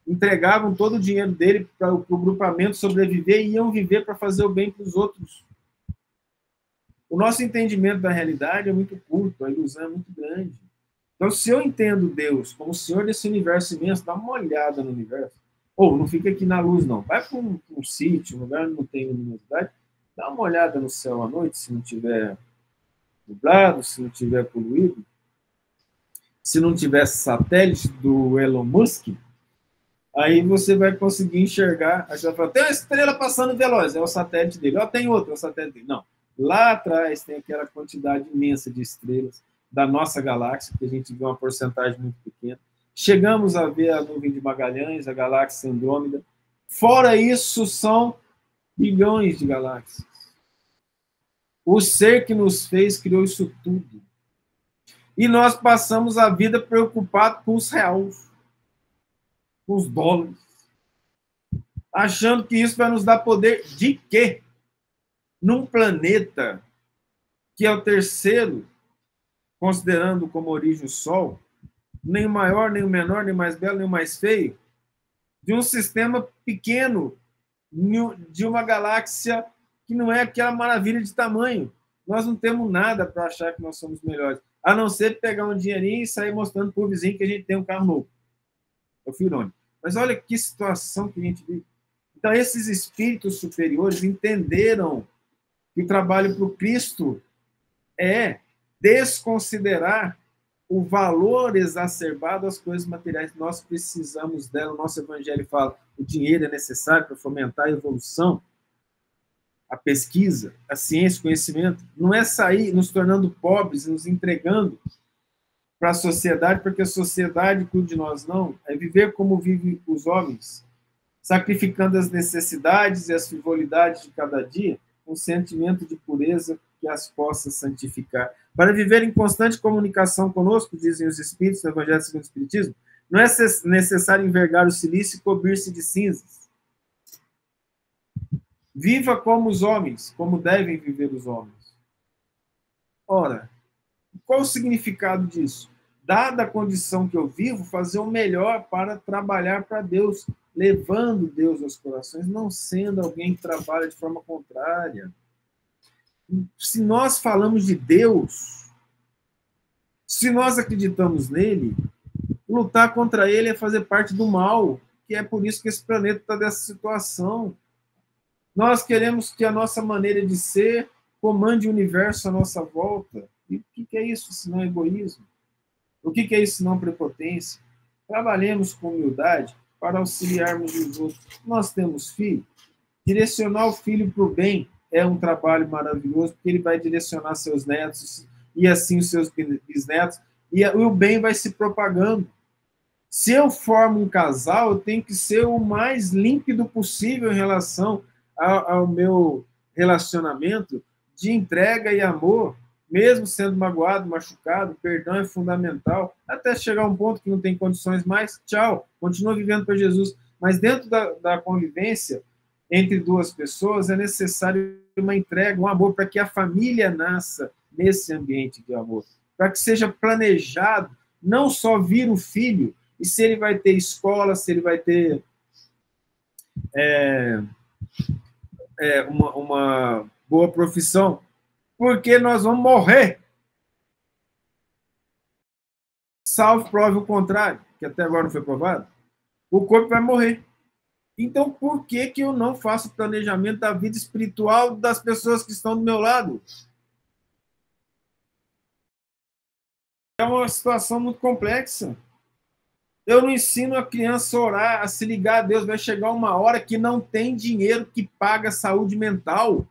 entregavam todo o dinheiro dele para o grupamento sobreviver e iam viver para fazer o bem para os outros. O nosso entendimento da realidade é muito curto, a ilusão é muito grande. Então, se eu entendo Deus como o Senhor desse universo imenso, dá uma olhada no universo. Ou não fica aqui na luz, não. Vai para um sítio, um lugar onde não tem luminosidade, dá uma olhada no céu à noite, se não tiver nublado, se não tiver poluído, se não tiver satélite do Elon Musk, aí você vai conseguir enxergar. Aí você vai falar, tem uma estrela passando veloz, é o satélite dele. Ó, tem outro, é o satélite dele. Não. Lá atrás tem aquela quantidade imensa de estrelas da nossa galáxia, que a gente vê uma porcentagem muito pequena. Chegamos a ver a nuvem de Magalhães, a galáxia Andrômeda. Fora isso, são bilhões de galáxias. O ser que nos fez criou isso tudo. E nós passamos a vida preocupados com os reais, com os dólares, achando que isso vai nos dar poder de quê? Num planeta que é o terceiro, considerando como origem o Sol, nem o maior, nem o menor, nem o mais belo, nem o mais feio, de um sistema pequeno, de uma galáxia que não é aquela maravilha de tamanho. Nós não temos nada para achar que nós somos melhores, a não ser pegar um dinheirinho e sair mostrando para o vizinho que a gente tem um carro novo. é o filho único. Mas olha que situação que a gente vive. Então, esses espíritos superiores entenderam que o trabalho para o Cristo é desconsiderar o valor exacerbado das coisas materiais. Nós precisamos dela. O nosso evangelho fala que o dinheiro é necessário para fomentar a evolução, a pesquisa, a ciência, o conhecimento. Não é sair nos tornando pobres, nos entregando para a sociedade, porque a sociedade cuida de nós, não. É viver como vivem os homens, sacrificando as necessidades e as frivolidades de cada dia, um sentimento de pureza que as possa santificar. Para viver em constante comunicação conosco, dizem os Espíritos no Evangelho segundo o Espiritismo, não é necessário envergar o silício e cobrir-se de cinzas. Viva como os homens, como devem viver os homens. Ora, qual o significado disso? Dada a condição que eu vivo, fazer o melhor para trabalhar para Deus, levando Deus aos corações, não sendo alguém que trabalha de forma contrária. Se nós falamos de Deus, se nós acreditamos nele, lutar contra ele é fazer parte do mal, que é por isso que esse planeta está dessa situação. Nós queremos que a nossa maneira de ser comande o universo à nossa volta. E o que é isso, se não egoísmo? O que é isso, se não prepotência? Trabalhemos com humildade para auxiliarmos os outros. Nós temos filho. Direcionar o filho para o bem é um trabalho maravilhoso, porque ele vai direcionar seus netos e assim os seus bisnetos, e o bem vai se propagando. Se eu formo um casal, eu tenho que ser o mais límpido possível em relação ao meu relacionamento de entrega e amor, mesmo sendo magoado, machucado, perdão é fundamental, até chegar a um ponto que não tem condições mais, tchau, continua vivendo para Jesus. Mas dentro da convivência entre duas pessoas é necessário uma entrega, um amor, para que a família nasça nesse ambiente de amor, para que seja planejado, não só vir o filho, e se ele vai ter escola, se ele vai ter uma boa profissão, porque nós vamos morrer. Salvo prove o contrário, que até agora não foi provado, o corpo vai morrer. Então, por que eu não faço planejamento da vida espiritual das pessoas que estão do meu lado? É uma situação muito complexa. Eu não ensino a criança a orar, a se ligar a Deus. Vai chegar uma hora que não tem dinheiro que paga a saúde mental.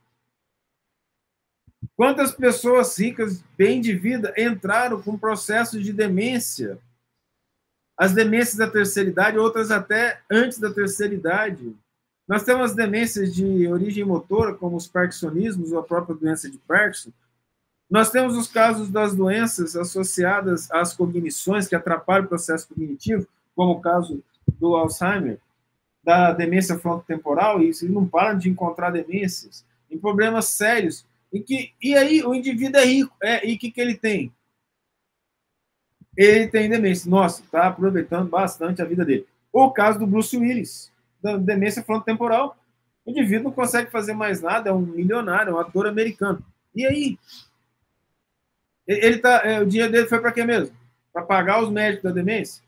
Quantas pessoas ricas, bem de vida, entraram com processos de demência? As demências da terceira idade, outras até antes da terceira idade. Nós temos as demências de origem motora, como os parkinsonismos ou a própria doença de Parkinson. Nós temos os casos das doenças associadas às cognições que atrapalham o processo cognitivo, como o caso do Alzheimer, da demência frontotemporal, e eles não param de encontrar demências, em problemas sérios. E aí o indivíduo é rico, e o que ele tem? Ele tem demência. Nossa, está aproveitando bastante a vida dele. O caso do Bruce Willis, da demência frontotemporal. O indivíduo não consegue fazer mais nada, é um milionário, é um ator americano. E aí? O dinheiro dele foi para quê mesmo? Para pagar os médicos da demência?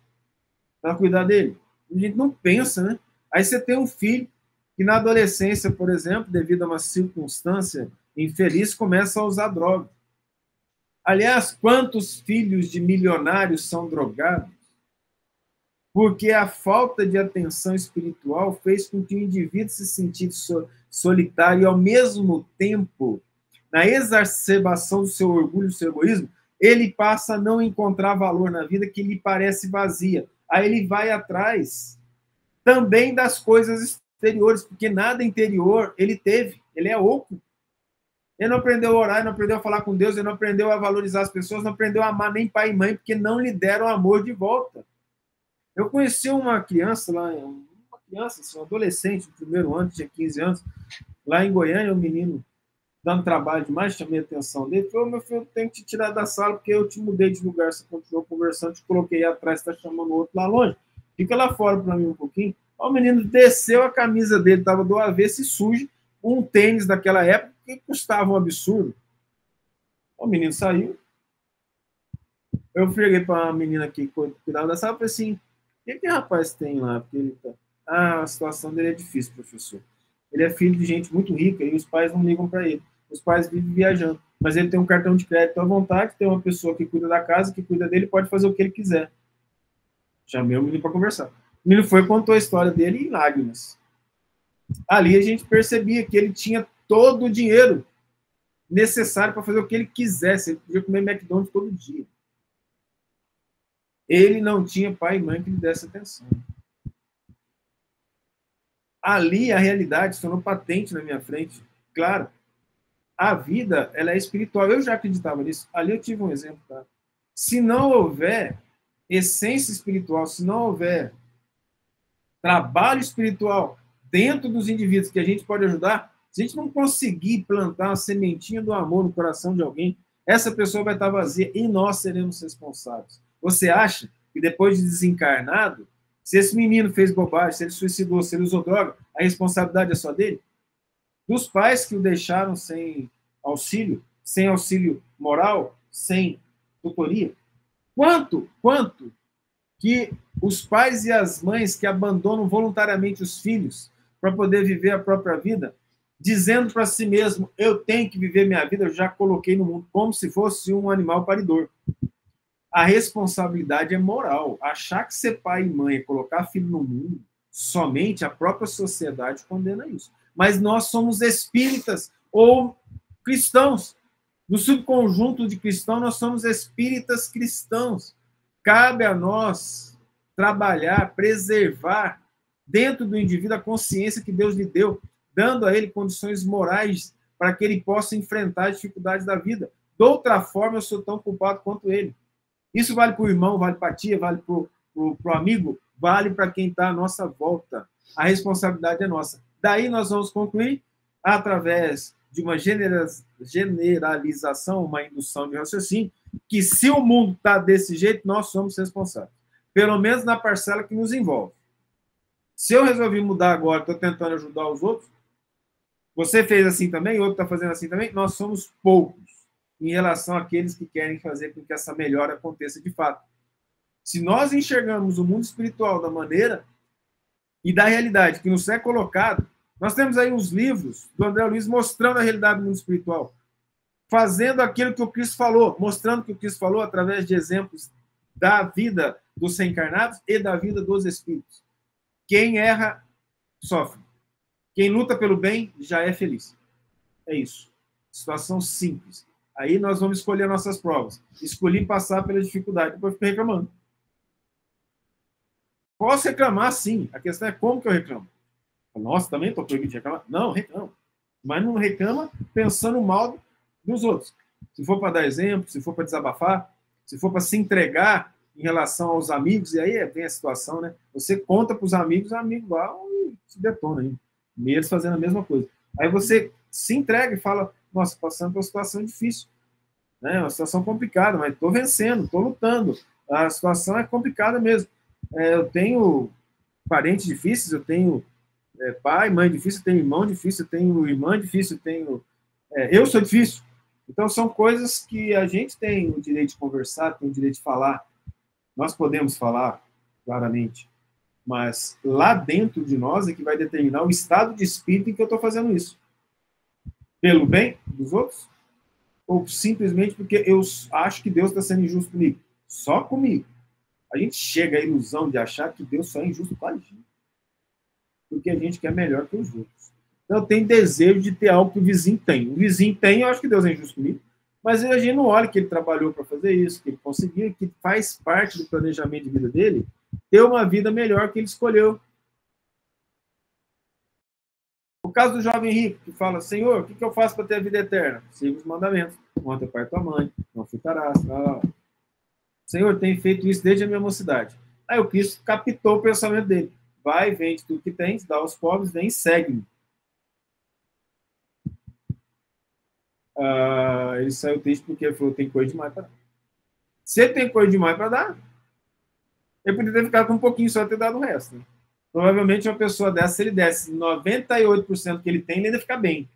Para cuidar dele? A gente não pensa, né? Aí você tem um filho que na adolescência, por exemplo, devido a uma circunstância infeliz, começa a usar droga. Aliás, quantos filhos de milionários são drogados? Porque a falta de atenção espiritual fez com que o indivíduo se sentisse solitário e, ao mesmo tempo, na exacerbação do seu orgulho, do seu egoísmo, ele passa a não encontrar valor na vida que lhe parece vazia. Aí ele vai atrás também das coisas exteriores, porque nada interior ele teve, ele é oco. Ele não aprendeu a orar, ele não aprendeu a falar com Deus, ele não aprendeu a valorizar as pessoas, não aprendeu a amar nem pai e mãe, porque não lhe deram amor de volta. Eu conheci uma criança lá, um adolescente, no primeiro ano, tinha 15 anos, lá em Goiânia, um menino dando trabalho demais, chamei a atenção dele, falou, meu filho, eu tenho que te tirar da sala, porque eu te mudei de lugar, você continuou conversando, te coloquei atrás, está chamando o outro lá longe, fica lá fora para mim um pouquinho. O menino desceu, a camisa dele estava do avesso e suja, um tênis daquela época, que custava um absurdo. O menino saiu. Eu cheguei para a menina que cuidava da sala e falei assim, que rapaz tem lá? Porque ele tá... Ah, a situação dele é difícil, professor. Ele é filho de gente muito rica e os pais não ligam para ele. Os pais vivem viajando. Mas ele tem um cartão de crédito à vontade, tem uma pessoa que cuida da casa, que cuida dele, pode fazer o que ele quiser. Chamei o menino para conversar. O menino foi e contou a história dele em lágrimas. Ali a gente percebia que ele tinha todo o dinheiro necessário para fazer o que ele quisesse. Ele podia comer McDonald's todo dia. Ele não tinha pai e mãe que lhe desse atenção. Ali a realidade se tornou patente na minha frente. Claro, a vida ela é espiritual. Eu já acreditava nisso. Ali eu tive um exemplo. Tá? Se não houver essência espiritual, se não houver trabalho espiritual dentro dos indivíduos que a gente pode ajudar, se a gente não conseguir plantar a sementinha do amor no coração de alguém, essa pessoa vai estar vazia e nós seremos responsáveis. Você acha que depois de desencarnado, se esse menino fez bobagem, se ele suicidou, se ele usou droga, a responsabilidade é só dele? Dos pais que o deixaram sem auxílio moral, sem tutoria? Quanto que os pais e as mães que abandonam voluntariamente os filhos para poder viver a própria vida, dizendo para si mesmo, eu tenho que viver minha vida, eu já coloquei no mundo, como se fosse um animal paridor. A responsabilidade é moral. Achar que ser pai e mãe é colocar filho no mundo, somente a própria sociedade condena isso. Mas nós somos espíritas ou cristãos. No subconjunto de cristãos, nós somos espíritas cristãos. Cabe a nós trabalhar, preservar dentro do indivíduo a consciência que Deus lhe deu, dando a ele condições morais para que ele possa enfrentar as dificuldades da vida. De outra forma, eu sou tão culpado quanto ele. Isso vale para o irmão, vale para a tia, vale para o amigo, vale para quem está à nossa volta. A responsabilidade é nossa. Daí nós vamos concluir, através de uma generalização, uma indução de raciocínio, que se o mundo está desse jeito, nós somos responsáveis. Pelo menos na parcela que nos envolve. Se eu resolvi mudar agora, estou tentando ajudar os outros, você fez assim também, outro está fazendo assim também, nós somos poucos em relação àqueles que querem fazer com que essa melhora aconteça de fato. Se nós enxergamos o mundo espiritual da maneira e da realidade que nos é colocado, nós temos aí uns livros do André Luiz mostrando a realidade do mundo espiritual, fazendo aquilo que o Cristo falou, mostrando o que o Cristo falou através de exemplos da vida dos reencarnados e da vida dos espíritos. Quem erra, sofre. Quem luta pelo bem, já é feliz. É isso. Situação simples. Aí nós vamos escolher nossas provas. Escolhi passar pela dificuldade, depois ficar reclamando. Posso reclamar, sim. A questão é como que eu reclamo. Nossa, também estou proibido de reclamar? Não, reclamo. Mas não reclama pensando mal dos outros. Se for para dar exemplo, se for para desabafar, se for para se entregar em relação aos amigos, e aí vem a situação, né? Você conta para os amigos vão e se detona aí. Eles fazendo a mesma coisa. Aí você se entrega e fala, nossa, passando por uma situação difícil, né? Uma situação complicada, mas estou vencendo, estou lutando. A situação é complicada mesmo. Eu tenho parentes difíceis, eu tenho pai, mãe difícil, eu tenho irmão difícil, eu tenho irmã difícil, eu sou difícil. Então, são coisas que a gente tem o direito de conversar, tem o direito de falar. Nós podemos falar, claramente. Mas lá dentro de nós é que vai determinar o estado de espírito em que eu estou fazendo isso. Pelo bem dos outros? Ou simplesmente porque eu acho que Deus está sendo injusto comigo? Só comigo. A gente chega à ilusão de achar que Deus só é injusto com a gente. Porque a gente quer melhor que os outros. Então, eu tenho desejo de ter algo que o vizinho tem. O vizinho tem, eu acho que Deus é injusto comigo. Mas a gente não olha que ele trabalhou para fazer isso, que ele conseguiu, que faz parte do planejamento de vida dele, ter uma vida melhor que ele escolheu. O caso do jovem rico, que fala, Senhor, o que eu faço para ter a vida eterna? Siga os mandamentos. Honra teu pai e tua mãe, não furtarás. Senhor, eu tenho feito isso desde a minha mocidade. Aí o Cristo captou o pensamento dele. Vai, vende tudo que tens, dá aos pobres, vem e segue-me. Ele saiu triste porque ele falou, tem coisa demais para dar. Se ele tem coisa demais para dar, ele poderia ter ficado com um pouquinho só e ter dado o resto. Né? Provavelmente uma pessoa dessa, se ele desse 98% que ele tem, ele ainda fica bem.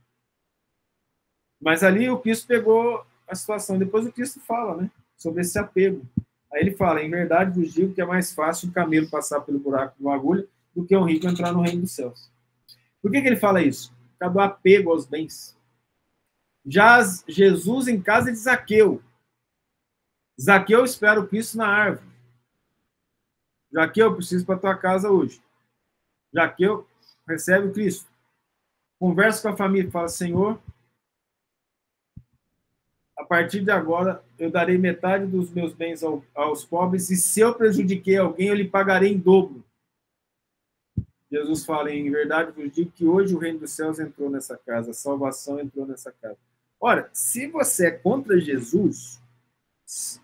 Mas ali o Cristo pegou a situação. Depois o Cristo fala, né, sobre esse apego. Aí ele fala, em verdade vos digo que é mais fácil um camelo passar pelo buraco de uma agulha do que um rico entrar no reino dos céus. Por que ele fala isso? Por causa do apego aos bens. Já Jesus em casa de Zaqueu. Zaqueu espera o Cristo na árvore. Zaqueu, eu preciso para a tua casa hoje. Zaqueu recebe o Cristo. Conversa com a família, fala, Senhor, a partir de agora eu darei metade dos meus bens aos pobres e se eu prejudiquei alguém, eu lhe pagarei em dobro. Jesus fala, em verdade vos digo que hoje o reino dos céus entrou nessa casa, a salvação entrou nessa casa. Ora, se você é contra Jesus, se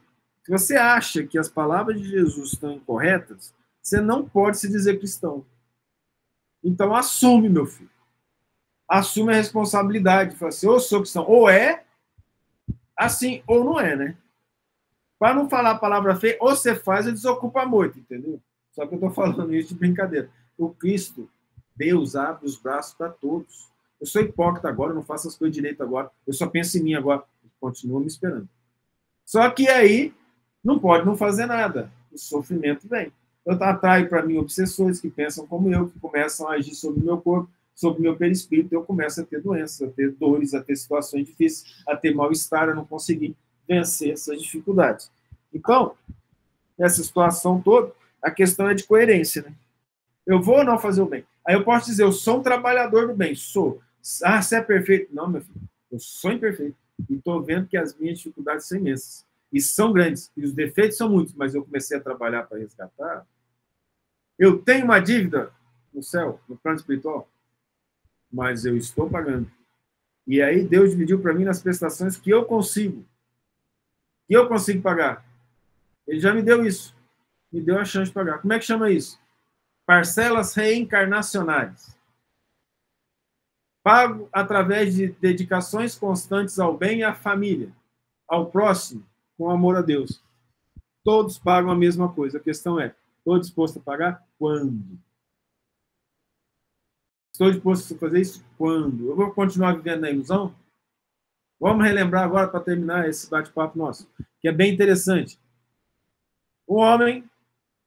você acha que as palavras de Jesus estão incorretas, você não pode se dizer cristão. Então assume, meu filho. Assume a responsabilidade. Fala assim, ou eu sou cristão, ou é assim, ou não é, né? Para não falar a palavra feia, ou você faz ou desocupa muito, entendeu? Só que eu estou falando isso de brincadeira. O Cristo, Deus abre os braços para todos. Eu sou hipócrita agora, eu não faço as coisas direito agora, eu só penso em mim agora. Continua me esperando. Só que aí não pode não fazer nada. O sofrimento vem. Eu atraio para mim obsessores que pensam como eu, que começam a agir sobre o meu corpo, sobre o meu perispírito, eu começo a ter doenças, a ter dores, a ter situações difíceis, a ter mal-estar, a não conseguir vencer essas dificuldades. Então, nessa situação toda, a questão é de coerência, né? Eu vou ou não fazer o bem? Aí eu posso dizer, eu sou um trabalhador do bem. Sou. Ah, você é perfeito? Não, meu filho. Eu sou imperfeito. E estou vendo que as minhas dificuldades são imensas. E são grandes. E os defeitos são muitos. Mas eu comecei a trabalhar para resgatar. Eu tenho uma dívida no céu, no plano espiritual. Mas eu estou pagando. E aí Deus dividiu para mim nas prestações que eu consigo. Que eu consigo pagar. Ele já me deu isso. Me deu a chance de pagar. Como é que chama isso? Parcelas reencarnacionais. Pago através de dedicações constantes ao bem e à família, ao próximo, com amor a Deus. Todos pagam a mesma coisa. A questão é, estou disposto a pagar? Quando? Estou disposto a fazer isso? Quando? Eu vou continuar vivendo na ilusão? Vamos relembrar agora, para terminar esse bate-papo nosso, que é bem interessante. Um homem,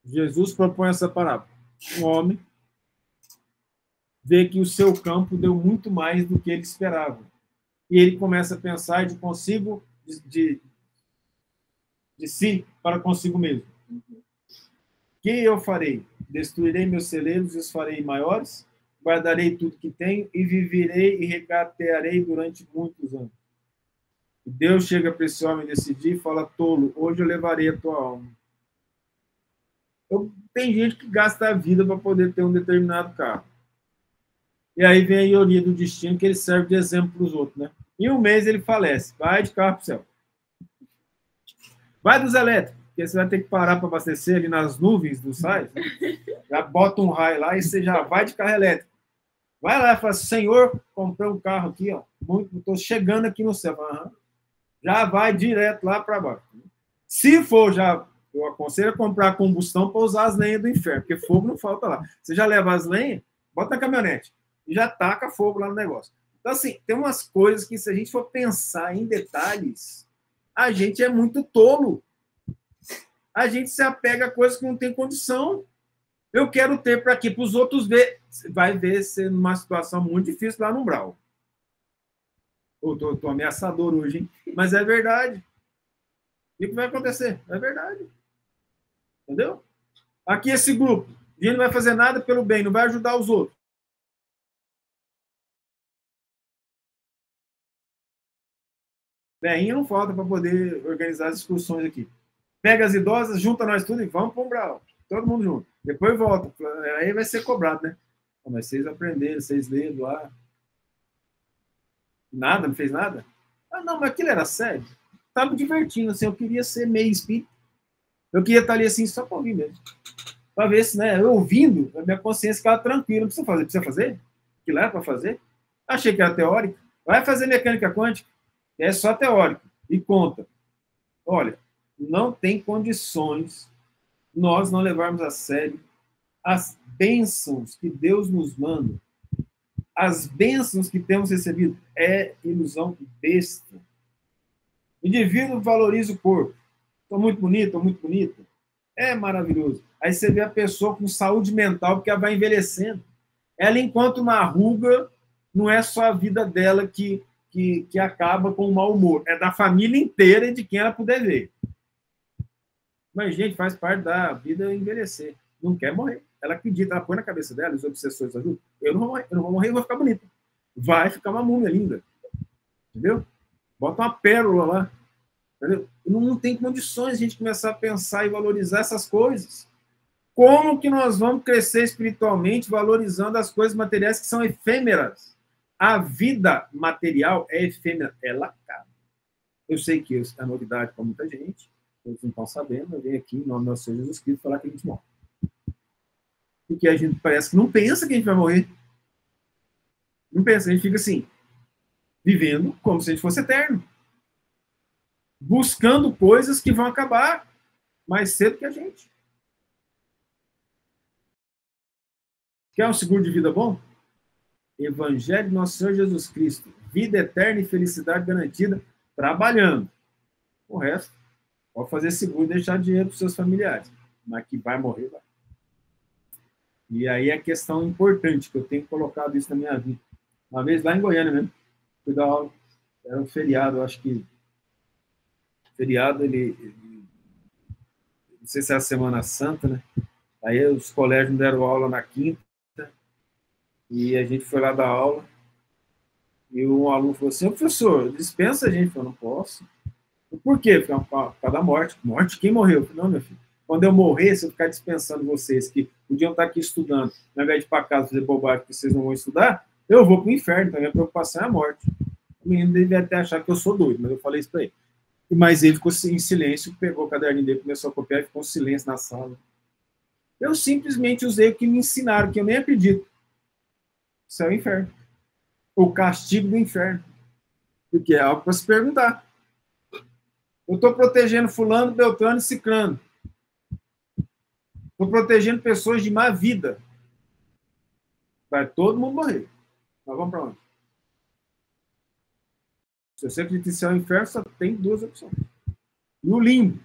Jesus propõe essa parábola. Um homem vê que o seu campo deu muito mais do que ele esperava. E ele começa a pensar de consigo, de si para consigo mesmo. O que eu farei? Destruirei meus celeiros e os farei maiores, guardarei tudo que tenho e viverei e regatearei durante muitos anos. E Deus chega para esse homem nesse dia e fala, tolo, hoje eu levarei a tua alma. Tem gente que gasta a vida para poder ter um determinado carro. E aí vem a ironia do destino, que ele serve de exemplo para os outros, né? Em um mês ele falece, vai de carro para o céu. Vai dos elétricos, porque você vai ter que parar para abastecer ali nas nuvens do sais, né? Já bota um raio lá e você já vai de carro elétrico. Vai lá e fala, Senhor, comprei um carro aqui, ó, estou chegando aqui no céu. Uhum. Já vai direto lá para baixo. Se for já... Eu aconselho a comprar combustão para usar as lenhas do inferno, porque fogo não falta lá. Você já leva as lenhas, bota na caminhonete e já taca fogo lá no negócio. Então, assim, tem umas coisas que, se a gente for pensar em detalhes, a gente é muito tolo. A gente se apega a coisas que não tem condição. Eu quero ter para quê? Para os outros ver. Vai ver ser numa situação muito difícil lá no umbral. Eu estou ameaçador hoje, hein? Mas é verdade. E o que vai acontecer? É verdade. Entendeu? Aqui esse grupo, a gente não vai fazer nada pelo bem, não vai ajudar os outros. Bem, não falta para poder organizar as discussões aqui. Pega as idosas, junta nós tudo e vamos para o umbral. Todo mundo junto. Depois volta. Aí vai ser cobrado, né? Mas vocês aprenderam, vocês leram lá. Nada, não fez nada? Ah, não, mas aquilo era sério. Estava me divertindo, assim, eu queria ser meio espírita. Eu queria estar ali assim, só para ouvir mesmo. Para ver se, né, eu ouvindo, a minha consciência ficava tranquila. Não precisa fazer. Precisa fazer? Que lá é para fazer? Achei que era teórico. Vai fazer mecânica quântica. É só teórico. E conta. Olha, não tem condições nós não levarmos a sério as bênçãos que Deus nos manda. As bênçãos que temos recebido. É ilusão besta. O indivíduo valoriza o corpo. Estou muito bonito, estou muito bonita. É maravilhoso. Aí você vê a pessoa com saúde mental, porque ela vai envelhecendo. Ela encontra uma ruga, não é só a vida dela que acaba com o mau humor. É da família inteira e de quem ela puder ver. Mas, gente, faz parte da vida envelhecer. Não quer morrer. Ela acredita, ela põe na cabeça dela, os obsessores ajudam. Eu não vou morrer, eu vou ficar bonita. Vai ficar uma múmia linda. Entendeu? Bota uma pérola lá. Entendeu? Não tem condições de a gente começar a pensar e valorizar essas coisas. Como que nós vamos crescer espiritualmente valorizando as coisas materiais que são efêmeras? A vida material é efêmera, ela acaba. Eu sei que isso é novidade para muita gente, eles não estão sabendo, eu venho aqui em nome do nosso Senhor Jesus Cristo falar que a gente morre. Porque a gente parece que não pensa que a gente vai morrer. Não pensa, a gente fica assim, vivendo como se a gente fosse eterno. Buscando coisas que vão acabar mais cedo que a gente. Quer um seguro de vida bom? Evangelho de Nosso Senhor Jesus Cristo. Vida eterna e felicidade garantida trabalhando. O resto, pode fazer seguro e deixar dinheiro para os seus familiares. Mas que vai morrer, vai. E aí a questão importante, que eu tenho colocado isso na minha vida. Uma vez lá em Goiânia mesmo, fui dar aula, era um feriado, eu acho que feriado, não sei se é a Semana Santa, né? Aí os colégios deram aula na quinta, e a gente foi lá dar aula, e um aluno falou assim, professor, dispensa a gente. Eu falei, não posso. Por quê? Por causa da morte. Morte? Quem morreu? Eu falei, não, meu filho. Quando eu morrer, se eu ficar dispensando vocês que podiam estar aqui estudando, ao invés de ir para casa fazer bobagem que vocês não vão estudar, eu vou para o inferno, então a minha preocupação é a morte. O menino deve até achar que eu sou doido, mas eu falei isso para ele. Mas ele ficou em silêncio, pegou o caderninho dele, começou a copiar e ficou em silêncio na sala. Eu simplesmente usei o que me ensinaram, que eu nem acredito. Isso é o inferno. O castigo do inferno. Porque é algo para se perguntar. Eu estou protegendo fulano, beltrano e ciclano. Estou protegendo pessoas de má vida. Vai todo mundo morrer. Nós vamos para onde? Se você acredita em céu e inferno, só tem duas opções. E o limbo.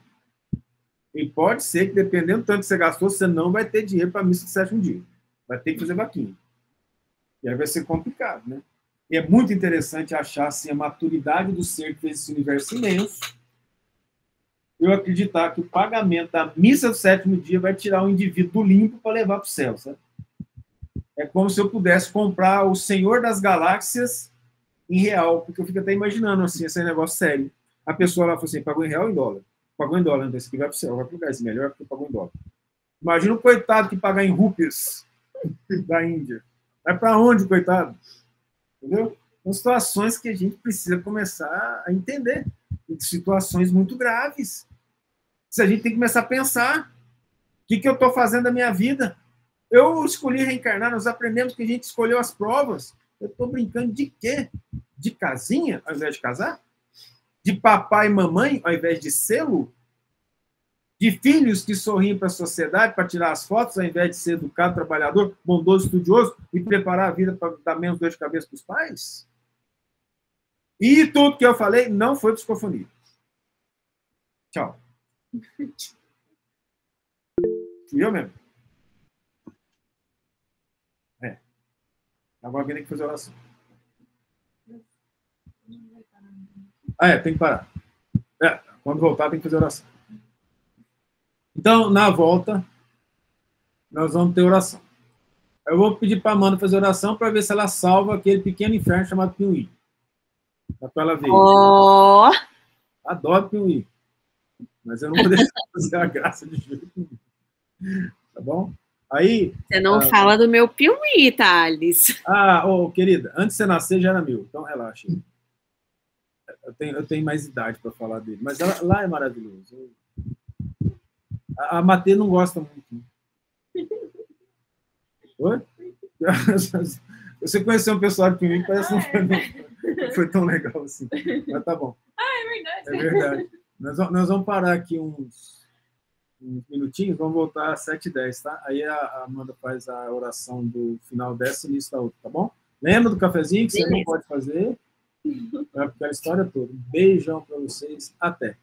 E pode ser que, dependendo do tanto que você gastou, você não vai ter dinheiro para a missa de sétimo dia. Vai ter que fazer vaquinha. E aí vai ser complicado, né? E é muito interessante achar assim, a maturidade do ser que fez esse universo imenso. Eu acreditar que o pagamento da missa do sétimo dia vai tirar o indivíduo do limbo para levar para o céu, sabe? É como se eu pudesse comprar o Senhor das Galáxias em real, porque eu fico até imaginando assim, esse negócio sério. A pessoa lá falou assim, pagou em real ou em dólar? Pagou em dólar, então esse aqui vai para o céu, vai para o lugar, esse melhor porque pagou em dólar. Imagina o coitado que pagar em rúpias da Índia. Vai para onde, coitado? Entendeu? São situações que a gente precisa começar a entender. Situações muito graves. Se a gente tem que começar a pensar o que eu estou fazendo da minha vida. Eu escolhi reencarnar, nós aprendemos que a gente escolheu as provas. Eu estou brincando de quê? De casinha, ao invés de casar? De papai e mamãe, ao invés de selo? De filhos que sorriem para a sociedade para tirar as fotos, ao invés de ser educado, trabalhador, bondoso, estudioso e preparar a vida para dar menos dor de cabeça para os pais? E tudo que eu falei não foi psicofonia. Tchau. Fui eu mesmo. Agora alguém tem que fazer oração. Tem que parar. Quando voltar, tem que fazer oração. Então, na volta, nós vamos ter oração. Eu vou pedir para a Amanda fazer oração para ver se ela salva aquele pequeno inferno chamado Piuí. Para ela ver. Oh. Adoro Piuí. Mas eu não vou deixar fazer a graça de jeito nenhum. Tá bom? Aí, você não fala do meu Piuí, Thales. Querida, antes de você nascer já era meu, então relaxa. Eu tenho mais idade para falar dele, mas lá é maravilhoso. A Matê não gosta muito. Oi? Você conheceu um pessoal de Piuí que parece que não foi tão legal assim. Mas tá bom. É verdade. É verdade. Nós vamos parar aqui uns minutinhos, vamos voltar às 7h10, tá? Aí a Amanda faz a oração do final dessa e início da outra, tá bom? Lembra do cafezinho que você não pode fazer? É aquela história toda. Um beijão para vocês. Até.